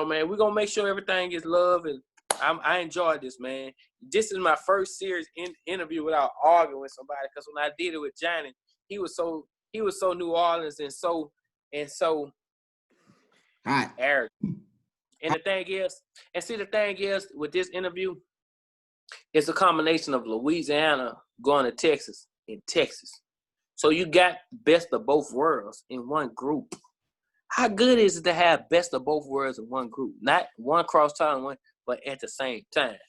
[SPEAKER 2] man, we're going to make sure everything gets love, and I enjoyed this, man. This is my first serious interview without arguing with somebody, because when I did it with Johnny, he was so New Orleans and so arrogant. And the thing is, with this interview, it's a combination of Louisiana going to Texas and Texas. So you got best of both worlds in one group. How good is it to have best of both worlds in one group? Not one cross-town one, but at the same time.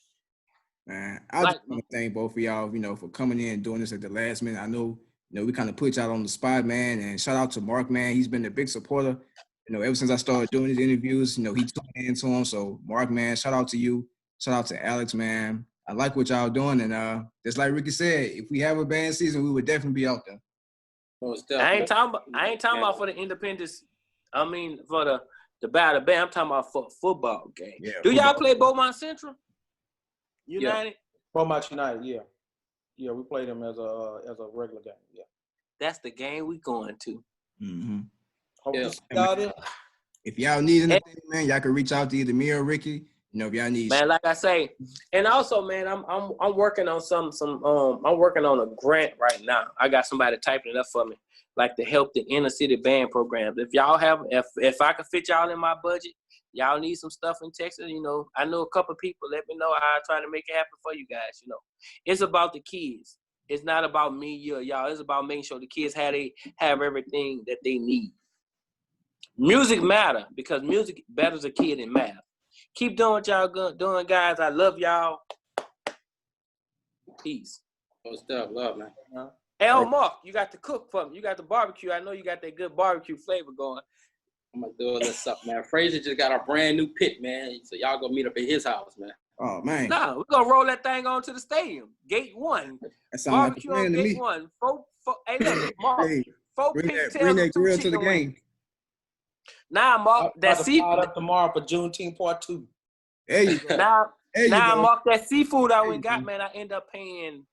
[SPEAKER 1] Man, I just want to thank both of y'all, you know, for coming in and doing this at the last minute. I know, you know, we kind of put y'all on the spot, man. And shout out to Marc, man. He's been a big supporter. You know, ever since I started doing these interviews, you know, he tuned into them. So, Marc, man, shout out to you. Shout out to Alex, man. I like what y'all doing. And just like Ricky said, if we have a band season, we would definitely be out there.
[SPEAKER 2] I ain't talking about for the independence. I mean, for the battle band. I'm talking about for a football game. Yeah, do y'all play Beaumont Central United?
[SPEAKER 3] Yeah. Beaumont United, yeah. Yeah, we played them as a regular game, yeah.
[SPEAKER 2] That's the game we going to.
[SPEAKER 1] Mm-hmm.
[SPEAKER 3] If
[SPEAKER 1] y'all need anything, man, y'all can reach out to either me or Ricky. You know, if y'all need,
[SPEAKER 2] man, like I say, and also, man, I'm working on I'm working on a grant right now. I got somebody typing it up for me, like to help the inner city band programs. If y'all have, if I can fit y'all in my budget, y'all need some stuff in Texas. You know, I know a couple people. Let me know. I'll try to make it happen for you guys. You know, it's about the kids. It's not about me, you, or y'all. It's about making sure the kids have everything that they need. Music matter because music betters a kid in math. Keep doing what y'all doing, guys. I love y'all. Peace.
[SPEAKER 4] What's up, love, man?
[SPEAKER 2] Hey, Mark, you got to cook for me. You got the barbecue. I know you got that good barbecue flavor going.
[SPEAKER 4] I'm gonna do a little something, man. Frazier just got a brand new pit, man. So y'all gonna meet up at his house, man.
[SPEAKER 1] Oh man.
[SPEAKER 2] Nah, we're gonna roll that thing on to the stadium. Gate 1.
[SPEAKER 1] That sounds like a
[SPEAKER 2] Barbecue on
[SPEAKER 1] plan to
[SPEAKER 2] Gate
[SPEAKER 1] me.
[SPEAKER 2] 1. Hey, look, Mark.
[SPEAKER 1] Hey,
[SPEAKER 2] 4
[SPEAKER 1] bring
[SPEAKER 2] pigtails
[SPEAKER 1] that
[SPEAKER 2] and 2
[SPEAKER 1] grill to the
[SPEAKER 2] chicken
[SPEAKER 1] game.
[SPEAKER 2] wings. Nah, Mark,
[SPEAKER 3] I'm
[SPEAKER 2] that
[SPEAKER 3] about to fire
[SPEAKER 2] seafood.
[SPEAKER 3] up tomorrow for Juneteenth Part 2.
[SPEAKER 1] There you go.
[SPEAKER 2] Now,
[SPEAKER 1] There you go.
[SPEAKER 2] Mark, that seafood I went and
[SPEAKER 1] There you
[SPEAKER 2] got,
[SPEAKER 1] go.
[SPEAKER 2] man, I end up paying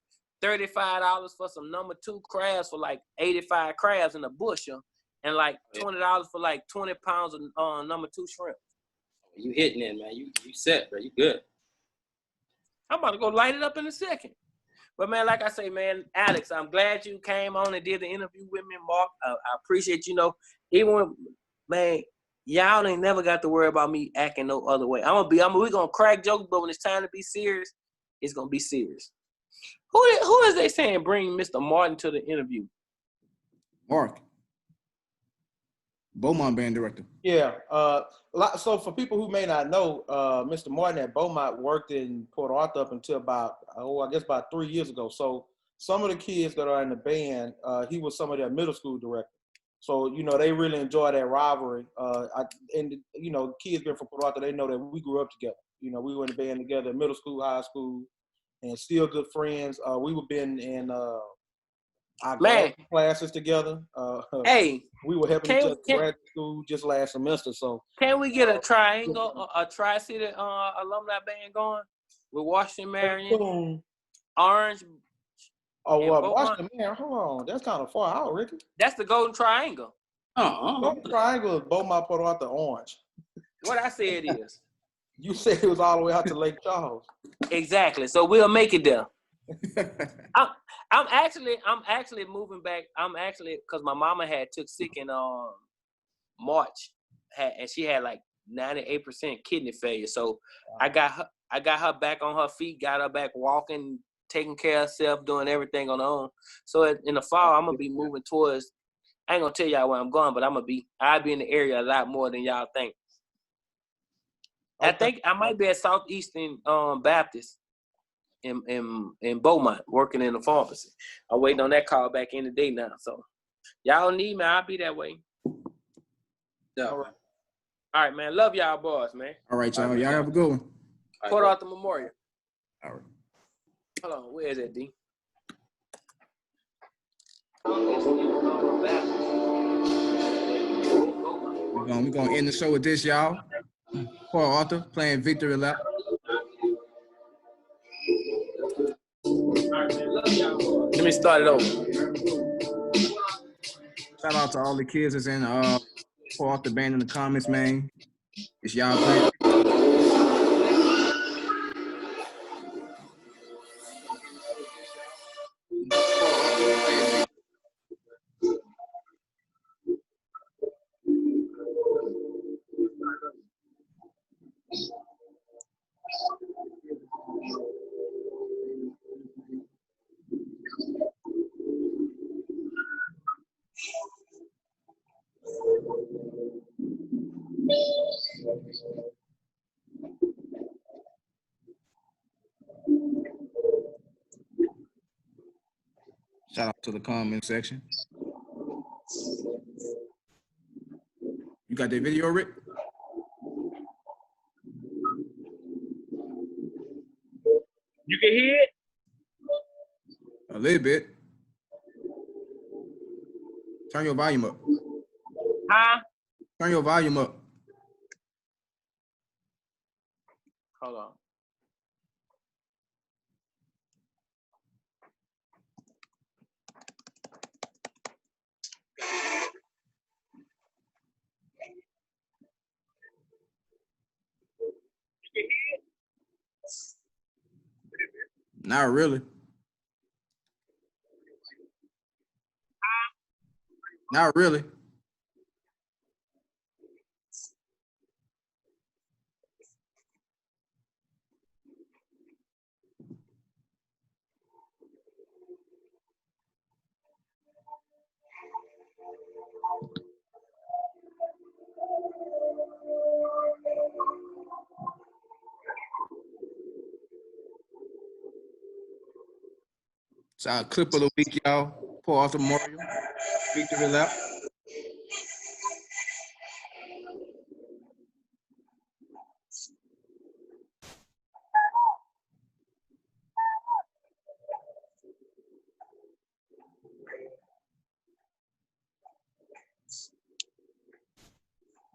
[SPEAKER 2] $35 for some number 2 crabs for like 85 crabs in a bushel, and like $20 for like 20 pounds of number 2 shrimp.
[SPEAKER 4] You hitting it, man. You set, bro. You good.
[SPEAKER 2] I'm about to go light it up in a second. But man, like I say, man, Alex, I'm glad you came on and did the interview with me, Mark. I appreciate, even when, man, y'all ain't never got to worry about me acting no other way. We're gonna crack jokes, but when it's time to be serious, it's gonna be serious. Who is they saying bring Mr. Martin to the interview?
[SPEAKER 1] Marc, Beaumont band director.
[SPEAKER 3] Yeah. So for people who may not know, Mr. Martin at Beaumont worked in Port Arthur up until about 3 years ago. So some of the kids that are in the band, he was some of their middle school directors. So, they really enjoy that rivalry. Kids being from Port Arthur, they know that we grew up together. We were in the band together in middle school, high school, and still good friends. We were been in our graduate classes together.
[SPEAKER 2] Hey,
[SPEAKER 3] we were helping each other in graduate school just last semester. So
[SPEAKER 2] can we get a tri-city alumni band going with Washington Marion, Orange?
[SPEAKER 3] Washington Marion. Hold on, that's kind of far out, Ricky.
[SPEAKER 2] That's the Golden Triangle.
[SPEAKER 3] Golden Triangle is Beaumont, Port Arthur, Orange.
[SPEAKER 2] What I said is.
[SPEAKER 3] You said it was all the way out to Lake Charles.
[SPEAKER 2] Exactly. So we'll make it there. I'm actually moving back. Because my mama had took sick in March, and she had like 98% kidney failure. So I got her back on her feet, got her back walking, taking care of herself, doing everything on her own. So in the fall, I'm gonna be moving towards. I ain't gonna tell y'all where I'm going, but I'll be in the area a lot more than y'all think. Okay. I think I might be at Southeastern Baptist in Beaumont, working in the pharmacy. I'm waiting on that call back in the day now. So y'all need me, I'll be that way. Yeah. All right, man. Love y'all boys, man.
[SPEAKER 1] All right, y'all. Y'all have a good one.
[SPEAKER 2] Port Arthur Memorial.
[SPEAKER 1] All right.
[SPEAKER 2] Hold on, where is that, D?
[SPEAKER 1] We're gonna end the show with this, y'all. Port Arthur playing Victory Lap.
[SPEAKER 2] Let me start it over.
[SPEAKER 1] Shout out to all the kids that's in Port Arthur band in the comments, man. It's y'all playing. Shout out to the comment section. You got that video, Rick?
[SPEAKER 2] You can hear it?
[SPEAKER 1] A little bit. Turn your volume up.
[SPEAKER 2] Huh?
[SPEAKER 1] Turn your volume up.
[SPEAKER 2] Hold on.
[SPEAKER 1] Not really. Not really. So our clip of the week, y'all. Paul Arthur Memorial. Victory lap.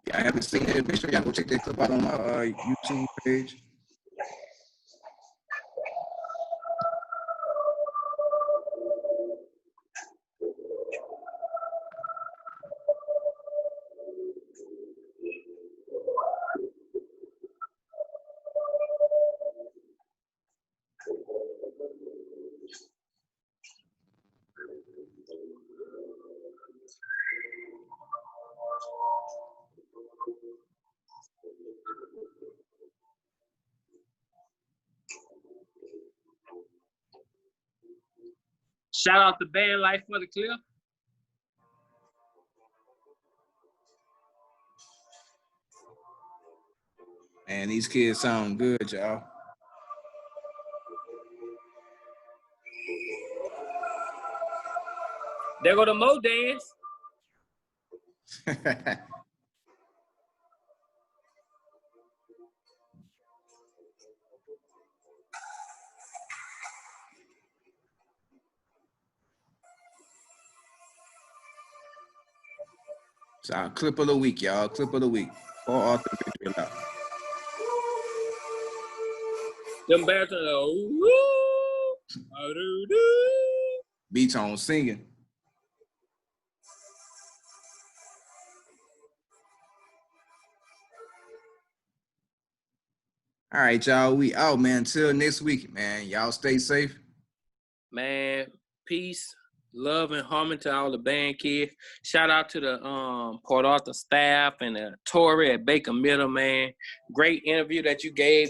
[SPEAKER 1] Yeah, I haven't seen it. Make sure y'all go check that clip out on my YouTube page.
[SPEAKER 2] Shout out to Band Life for the clip.
[SPEAKER 1] Man, these kids sound good, y'all.
[SPEAKER 2] There go the Mo dance.
[SPEAKER 1] So our clip of the week, y'all. Clip of the week. Paul Arthur Victory lap.
[SPEAKER 2] Them bands are
[SPEAKER 1] B-Tone singing. All right, y'all. We out, man. Until next week, man. Y'all stay safe.
[SPEAKER 2] Man, peace, love, and harmony to all the band kids. Shout out to the Port Arthur staff and the Tory at Baker Middle, man. Great interview that you gave.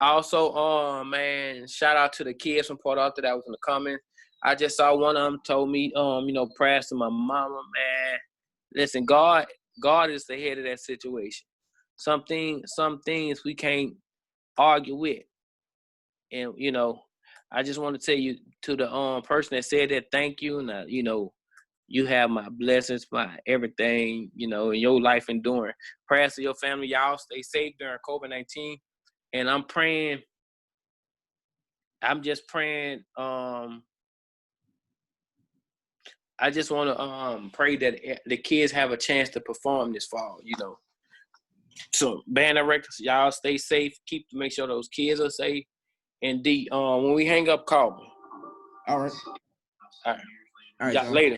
[SPEAKER 2] Also, man, shout out to the kids from Port Arthur that was in the comments. I just saw one of them told me, prayers to my mama, man. Listen, God is the head of that situation. Some things we can't argue with. And, I just want to tell you to the person that said that, thank you. And, you have my blessings, my everything, in your life enduring. Prayers to your family. Y'all stay safe during COVID-19. And I'm just praying. I just want to pray that the kids have a chance to perform this fall, So band directors, y'all stay safe. Make sure those kids are safe. And D, when we hang up, call me.
[SPEAKER 1] All right.
[SPEAKER 2] All right.
[SPEAKER 1] All right,
[SPEAKER 2] Yeah,
[SPEAKER 1] y'all.
[SPEAKER 2] later.